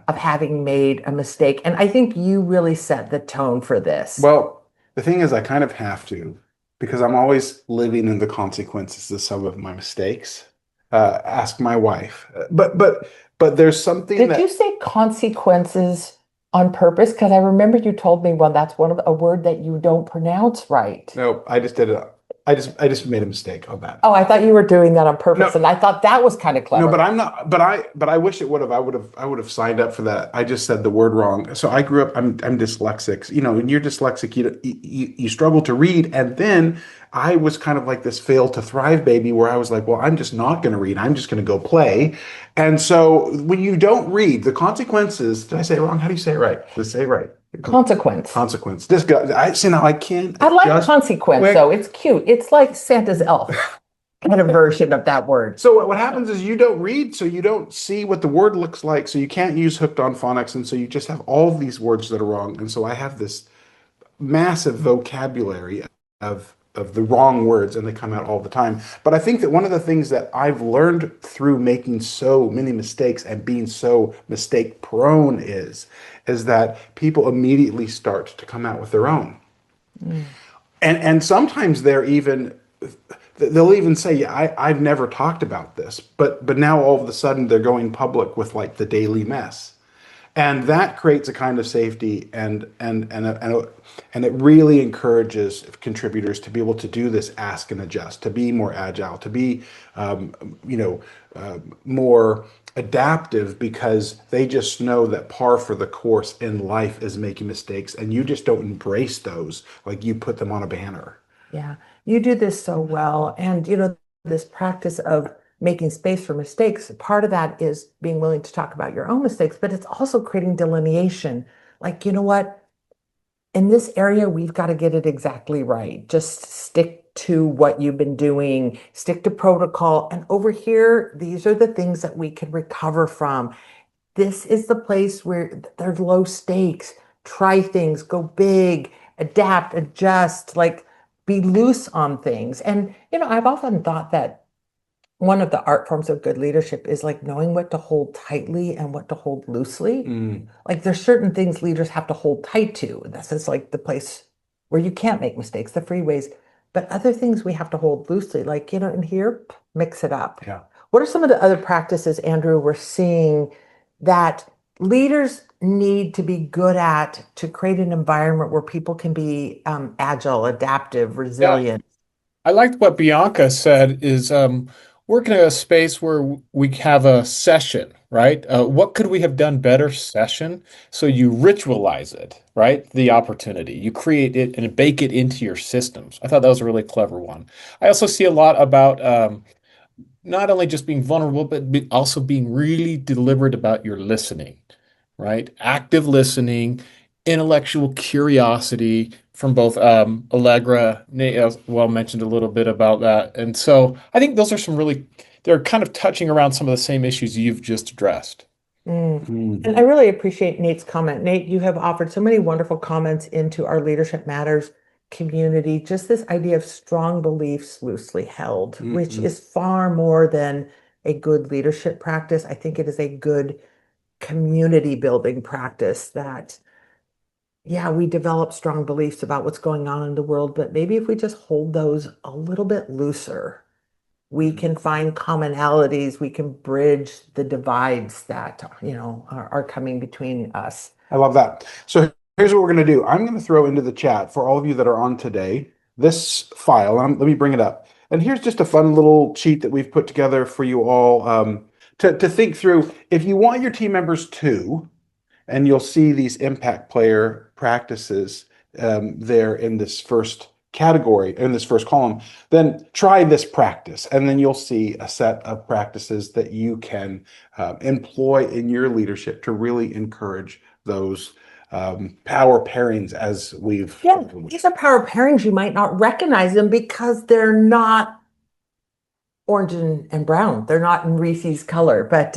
S2: of having made a mistake. And I think you really set the tone for this.
S1: Well, the thing is, I kind of have to, because I'm always living in the consequences of some of my mistakes. Ask my wife. But there's something
S2: Did you say consequences on purpose? Because I remember you told me, well, that's a word that you don't pronounce right.
S1: No, I just did it I just made a mistake on that.
S2: Oh, I thought you were doing that on purpose,
S1: No.
S2: and I thought that was kind of
S1: No,
S2: clever.
S1: but I'm not. But I wish it would have. I would have signed up for that. I just said the word wrong. So I grew up. I'm dyslexic. You know, when you're dyslexic, you struggle to read. And then I was kind of like this fail to thrive baby, where I was like, well, I'm just not going to read. I'm just going to go play. And so when you don't read, the consequences. Did I say it wrong? How do you say it right? Let's say it right.
S2: Consequence.
S1: Consequence. This guy. I see now. I can't.
S2: I like
S1: just
S2: consequence,
S1: quick.
S2: though. It's cute. It's like Santa's elf kind of version of that word.
S1: So what happens is you don't read, so you don't see what the word looks like, so you can't use hooked on phonics, and so you just have all of these words that are wrong. And so I have this massive vocabulary of the wrong words, and they come out all the time. But I think that one of the things that I've learned through making so many mistakes and being so mistake prone is that people immediately start to come out with their own. And sometimes they'll even say, yeah, I've never talked about this, but now all of a sudden they're going public with like the daily mess. And that creates a kind of safety and it really encourages contributors to be able to do this ask and adjust, to be more agile, to be more adaptive, because they just know that par for the course in life is making mistakes, and you just don't embrace those like you put them on a banner.
S2: Yeah, you do this so well. And, this practice of making space for mistakes, part of that is being willing to talk about your own mistakes, but it's also creating delineation. Like, you know what? In this area, we've got to get it exactly right. Just stick to what you've been doing, stick to protocol. And over here, these are the things that we can recover from. This is the place where there's low stakes. Try things, go big, adapt, adjust, like be loose on things. And, I've often thought that one of the art forms of good leadership is like knowing what to hold tightly and what to hold loosely. Like there's certain things leaders have to hold tight to. This is like the place where you can't make mistakes, the freeways. But other things we have to hold loosely, like, in here, mix it up.
S1: Yeah.
S2: What are some of the other practices, Andrew, we're seeing that leaders need to be good at to create an environment where people can be agile, adaptive, resilient?
S7: I liked what Bianca said is working in a space where we have a session, right? What could we have done better session? So you ritualize it, right? The opportunity. You create it and bake it into your systems. I thought that was a really clever one. I also see a lot about not only just being vulnerable, but also being really deliberate about your listening, right? Active listening, intellectual curiosity from both Allegra, Nate as well mentioned a little bit about that. And so I think those are they're kind of touching around some of the same issues you've just addressed.
S2: And I really appreciate Nate's comment. Nate, you have offered so many wonderful comments into our Leadership Matters community. Just this idea of strong beliefs loosely held, which is far more than a good leadership practice. I think it is a good community building practice that, yeah, we develop strong beliefs about what's going on in the world, but maybe if we just hold those a little bit looser, we can find commonalities, we can bridge the divides that, are coming between us.
S1: I love that. So here's what we're going to do. I'm going to throw into the chat for all of you that are on today this file. Let me bring it up. And here's just a fun little cheat that we've put together for you all to think through. If you want your team members to, and you'll see these impact player practices there in this first category, in this first column, then try this practice. And then you'll see a set of practices that you can employ in your leadership to really encourage those power pairings as we've.
S2: Yeah, these are power pairings. You might not recognize them because they're not orange and brown. They're not in Reese's color, but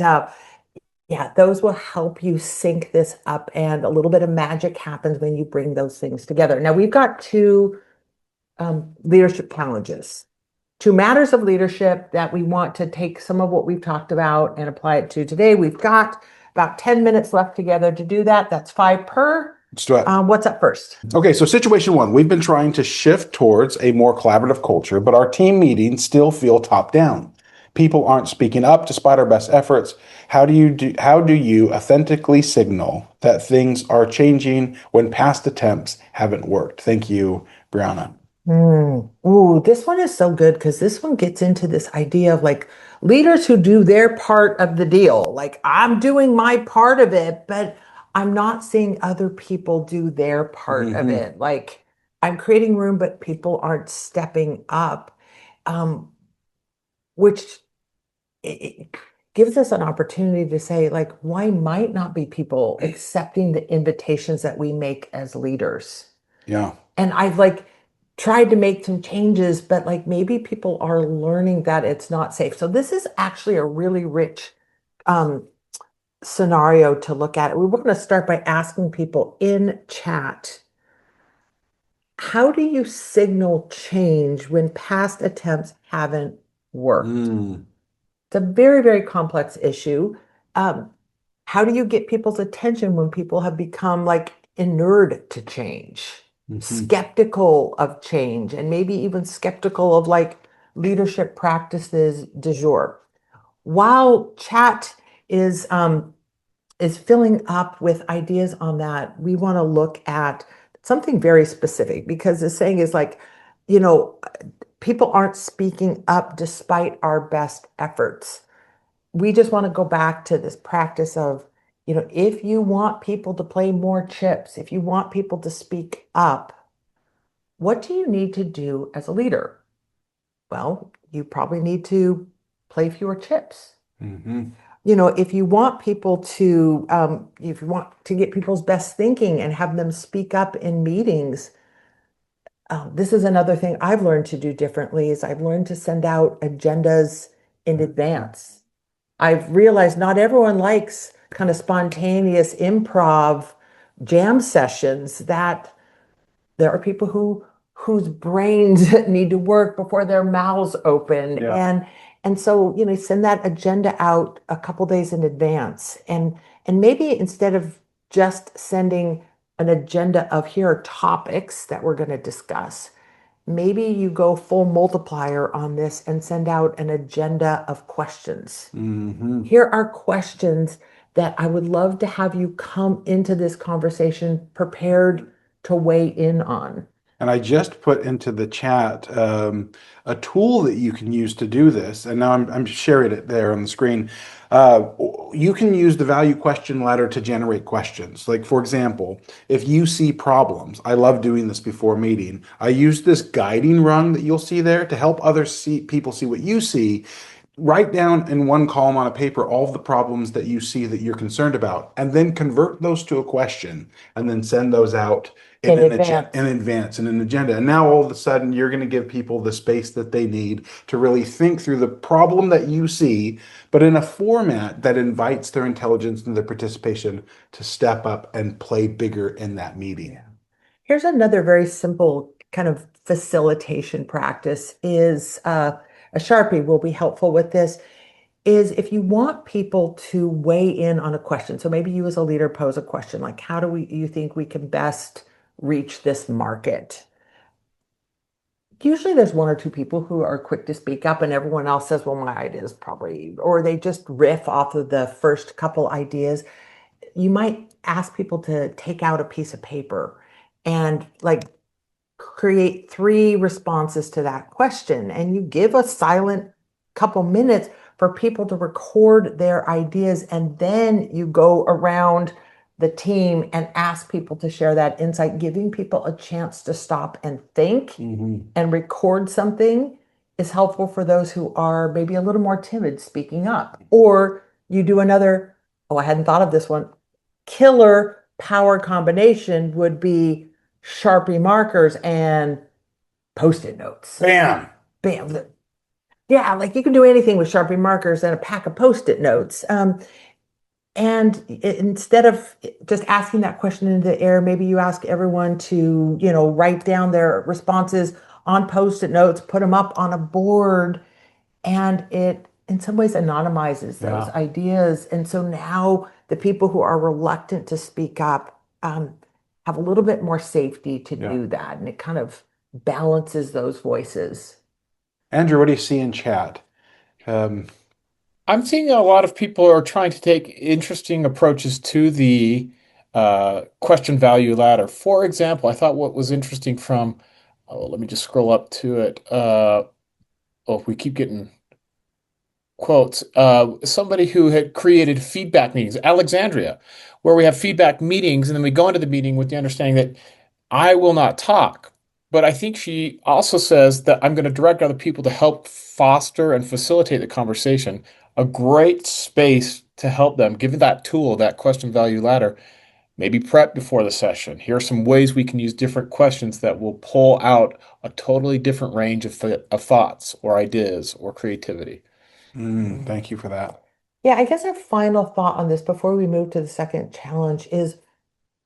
S2: yeah, those will help you sync this up, and a little bit of magic happens when you bring those things together. Now, we've got two leadership challenges, two matters of leadership that we want to take some of what we've talked about and apply it to today. We've got about 10 minutes left together to do that. That's 5 per.
S1: Let's do it.
S2: What's up first?
S1: Okay, so situation 1, we've been trying to shift towards a more collaborative culture, but our team meetings still feel top down. People aren't speaking up despite our best efforts. How do you authentically signal that things are changing when past attempts haven't worked? Thank you, Brianna.
S2: Ooh, this one is so good because this one gets into this idea of like leaders who do their part of the deal. Like I'm doing my part of it, but I'm not seeing other people do their part of
S1: Hmm.
S2: it. Like I'm creating room, but people aren't stepping up, um, which it gives us an opportunity to say, like, why might not be people accepting the invitations that we make as leaders?
S1: Yeah.
S2: And I've like tried to make some changes, but like maybe people are learning that it's not safe. So this is actually a really rich um, scenario to look at. We want to start by asking people in chat, how do you signal change when past attempts haven't worked?
S1: Mm.
S2: It's a very, very complex issue. Um, how do you get people's attention when people have become like inured to change,
S1: Hmm.
S2: skeptical of change, and maybe even skeptical of like leadership practices du jour? While chat is um, is filling up with ideas on that, we want to look at something very specific because the saying is like, you know, people aren't speaking up despite our best efforts. We just want to go back to this practice of, if you want people to play more chips, if you want people to speak up, what do you need to do as a leader? Well, you probably need to play fewer chips.
S1: Hmm.
S2: If you want people to, if you want to get people's best thinking and have them speak up in meetings, this is another thing I've learned to do differently is I've learned to send out agendas in advance. I've realized not everyone likes kind of spontaneous improv jam sessions that there are people whose brains need to work before their mouths open.
S1: Yeah.
S2: And so, send that agenda out a couple days in advance. And maybe instead of just sending an agenda of here are topics that we're going to discuss, maybe you go full multiplier on this and send out an agenda of questions.
S1: Hmm.
S2: Here are questions that I would love to have you come into this conversation prepared to weigh in on.
S1: And I just put into the chat a tool that you can use to do this. And now I'm sharing it there on the screen. Uh, you can use the value question ladder to generate questions. Like, for example, if you see problems, I love doing this before meeting. I use this guiding rung that you'll see there to help people see what you see. Write down in one column on a paper all of the problems that you see that you're concerned about, and then convert those to a question, and then send those out
S2: In advance.
S1: in advance in an agenda. And now all of a sudden, you're going to give people the space that they need to really think through the problem that you see, but in a format that invites their intelligence and their participation to step up and play bigger in that meeting.
S2: Here's another very simple kind of facilitation practice is a Sharpie will be helpful with this is if you want people to weigh in on a question. So maybe you as a leader pose a question like, how do you think we can best reach this market? Usually there's one or two people who are quick to speak up and everyone else says, well, my idea is probably, or they just riff off of the first couple ideas. You might ask people to take out a piece of paper and like create three responses to that question. And you give a silent couple minutes for people to record their ideas. And then you go around the team and ask people to share that insight, giving people a chance to stop and think and record something is helpful for those who are maybe a little more timid speaking up. Or you do another, oh, I hadn't thought of this one. Killer power combination would be Sharpie markers and Post-it notes.
S1: Bam.
S2: Bam. Yeah, like you can do anything with Sharpie markers and a pack of Post-it notes. And instead of just asking that question into the air, maybe you ask everyone to, write down their responses on Post-it notes, put them up on a board, and it in some ways anonymizes those
S1: Yeah.
S2: ideas. And so now the people who are reluctant to speak up have a little bit more safety to
S1: Yeah.
S2: do that. And it kind of balances those voices.
S1: Andrew, what do you see in chat? Um,
S7: I'm seeing a lot of people are trying to take interesting approaches to the question value ladder. For example, I thought what was interesting from Oh, let me just scroll up to it. Oh, we keep getting quotes. Somebody who had created feedback meetings, Alexandria, where we have feedback meetings, and then we go into the meeting with the understanding that I will not talk. But I think she also says that I'm going to direct other people to help foster and facilitate the conversation. A great space to help them, given that tool, that question value ladder. Maybe prep before the session. Here are some ways we can use different questions that will pull out a totally different range of thoughts or ideas or creativity.
S1: Thank you for that.
S2: Yeah, I guess our final thought on this before we move to the second challenge is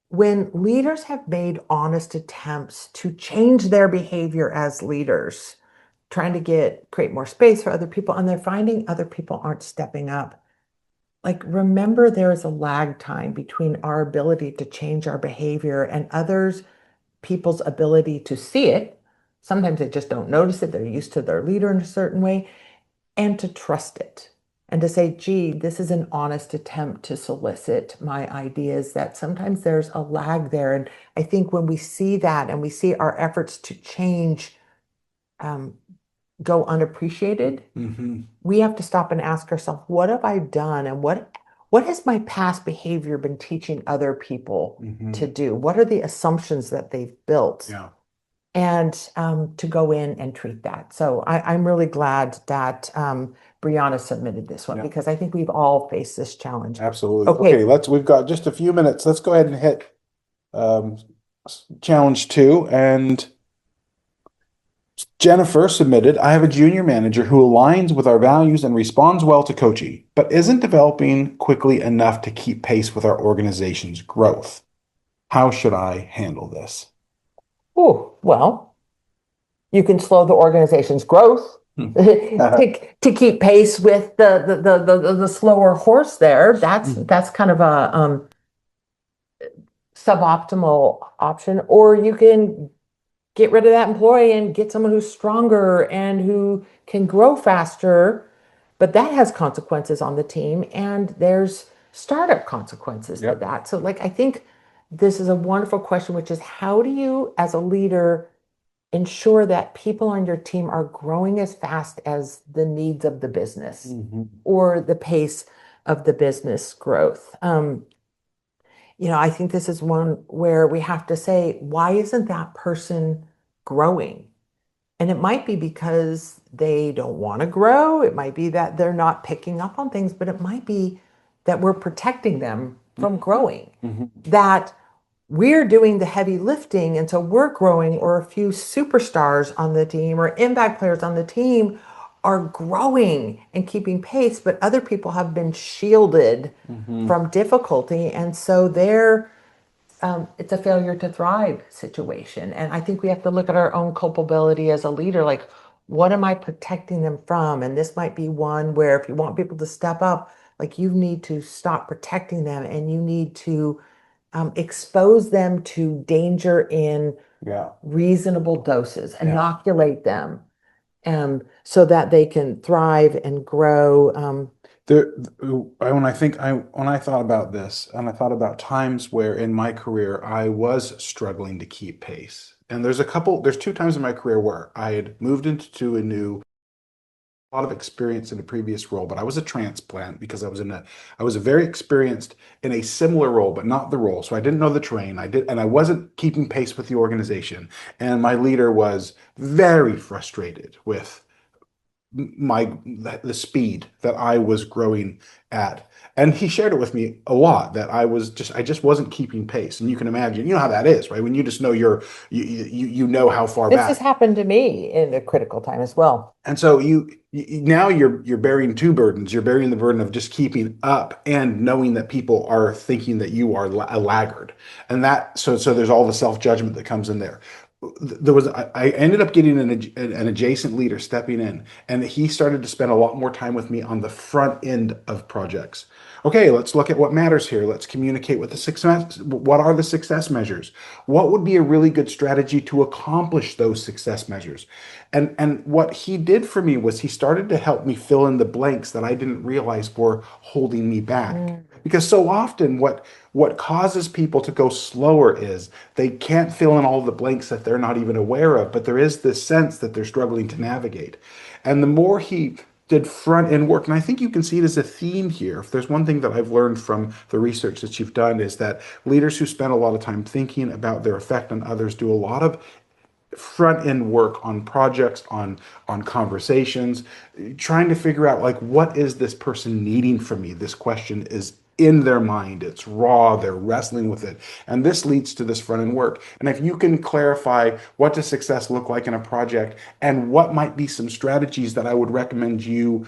S2: when leaders have made honest attempts to change their behavior as leaders, trying to create more space for other people, and they're finding other people aren't stepping up. Like, remember, there is a lag time between our ability to change our behavior and others people's ability to see it. Sometimes they just don't notice it. They're used to their leader in a certain way, and to trust it and to say, gee, this is an honest attempt to solicit my ideas, that sometimes there's a lag there. And I think when we see that and we see our efforts to change um, go unappreciated, we have to stop and ask ourselves, what have I done? And what has my past behavior been teaching other people to do? What are the assumptions that they've built?
S1: Yeah.
S2: And to go in and treat that. So I'm really glad that Brianna submitted this one,
S1: Yeah.
S2: because I think we've all faced this challenge.
S1: Absolutely.
S2: Okay.
S1: Okay, we've got just a few minutes. Let's go ahead and hit challenge 2. And Jennifer submitted, I have a junior manager who aligns with our values and responds well to coaching, but isn't developing quickly enough to keep pace with our organization's growth. How should I handle this?
S2: Oh, well, you can slow the organization's growth to keep pace with the slower horse there. That's kind of a suboptimal option. Or you can get rid of that employee and get someone who's stronger and who can grow faster. But that has consequences on the team, and there's startup consequences to that. So, like, I think this is a wonderful question, which is, how do you, as a leader, ensure that people on your team are growing as fast as the needs of the business or the pace of the business growth? I think this is one where we have to say, why isn't that person growing? And it might be because they don't want to grow. It might be that they're not picking up on things, but it might be that we're protecting them from growing, that we're doing the heavy lifting. And so we're growing, or a few superstars on the team or impact players on the team are growing and keeping pace, but other people have been shielded from difficulty. And so it's a failure to thrive situation. And I think we have to look at our own culpability as a leader. Like, what am I protecting them from? And this might be one where, if you want people to step up, like, you need to stop protecting them, and you need to expose them to danger in reasonable doses, inoculate them, so that they can thrive and grow.
S1: When I thought about this, and I thought about times where in my career I was struggling to keep pace. And there's 2 times in my career where I had moved into a lot of experience in a previous role, but I was a transplant because I was very experienced in a similar role, but not the role. So I didn't know the terrain. And I wasn't keeping pace with the organization. And my leader was very frustrated with the speed that I was growing at. And he shared it with me a lot, that I just wasn't keeping pace. And you can imagine, you know how that is, right? When you just know you know how far
S2: This
S1: back.
S2: has happened to me in a critical time as well.
S1: And so now you're bearing 2 burdens. You're bearing the burden of just keeping up and knowing that people are thinking that you are a laggard. And so there's all the self-judgment that comes in there. I ended up getting an adjacent leader stepping in, and he started to spend a lot more time with me on the front end of projects. Okay, let's look at what matters here. Let's communicate with the success. What are the success measures? What would be a really good strategy to accomplish those success measures? And what he did for me was he started to help me fill in the blanks that I didn't realize were holding me back. Because so often what causes people to go slower is they can't fill in all the blanks that they're not even aware of, but there is this sense that they're struggling to navigate. And the more he did front end work, and I think you can see it as a theme here. If there's one thing that I've learned from the research that you've done, is that leaders who spend a lot of time thinking about their effect on others do a lot of front end work on projects, on conversations, trying to figure out like, what is this person needing from me? This question is in their mind, it's raw, they're wrestling with it, and this leads to this front end work. And if you can clarify what does success look like in a project, and what might be some strategies that I would recommend you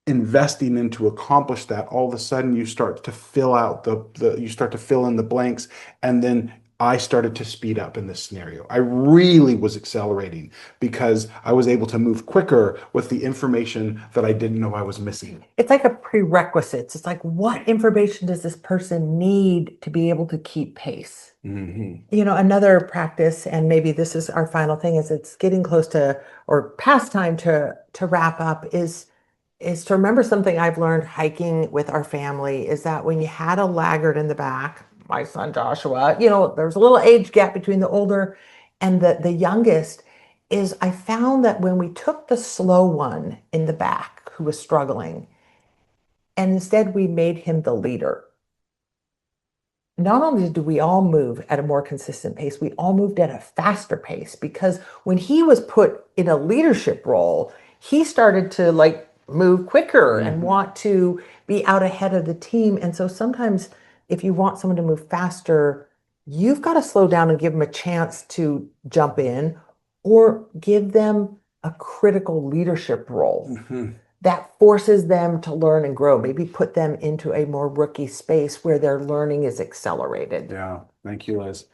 S1: investing in to accomplish that, all of a sudden you start to fill out you start to fill in the blanks. And then I started to speed up in this scenario. I really was accelerating because I was able to move quicker with the information that I didn't know I was missing.
S2: It's like a prerequisites. It's like, what information does this person need to be able to keep pace? You know, another practice, and maybe this is our final thing, is it's getting close to or past time to wrap up, is to remember something I've learned hiking with our family, is that when you had a laggard in the back, my son Joshua, you know, there's a little age gap between the older and the youngest, is I found that when we took the slow one in the back who was struggling, and instead we made him the leader, not only did we all move at a more consistent pace, we all moved at a faster pace, because when he was put in a leadership role, he started to like move quicker and want to be out ahead of the team. And so sometimes if you want someone to move faster, you've got to slow down and give them a chance to jump in, or give them a critical leadership role that forces them to learn and grow, maybe put them into a more rookie space where their learning is accelerated.
S1: Yeah, thank you, Liz.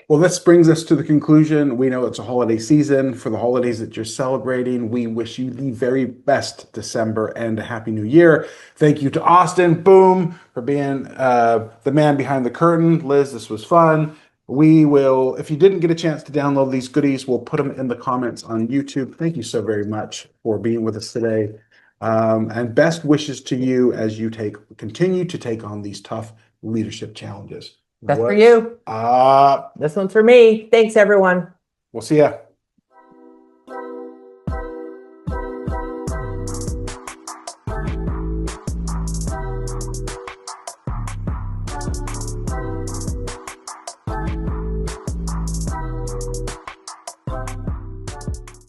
S1: Well, this brings us to the conclusion. We know it's a holiday season. For the holidays that you're celebrating, we wish you the very best December and a Happy New Year. Thank you to Austin, boom, for being the man behind the curtain. Liz, this was fun. We will, if you didn't get a chance to download these goodies, we'll put them in the comments on YouTube. Thank you so very much for being with us today. And best wishes to you as you continue to take on these tough leadership challenges.
S2: That's for you. This one's for me. Thanks, everyone.
S1: We'll see ya.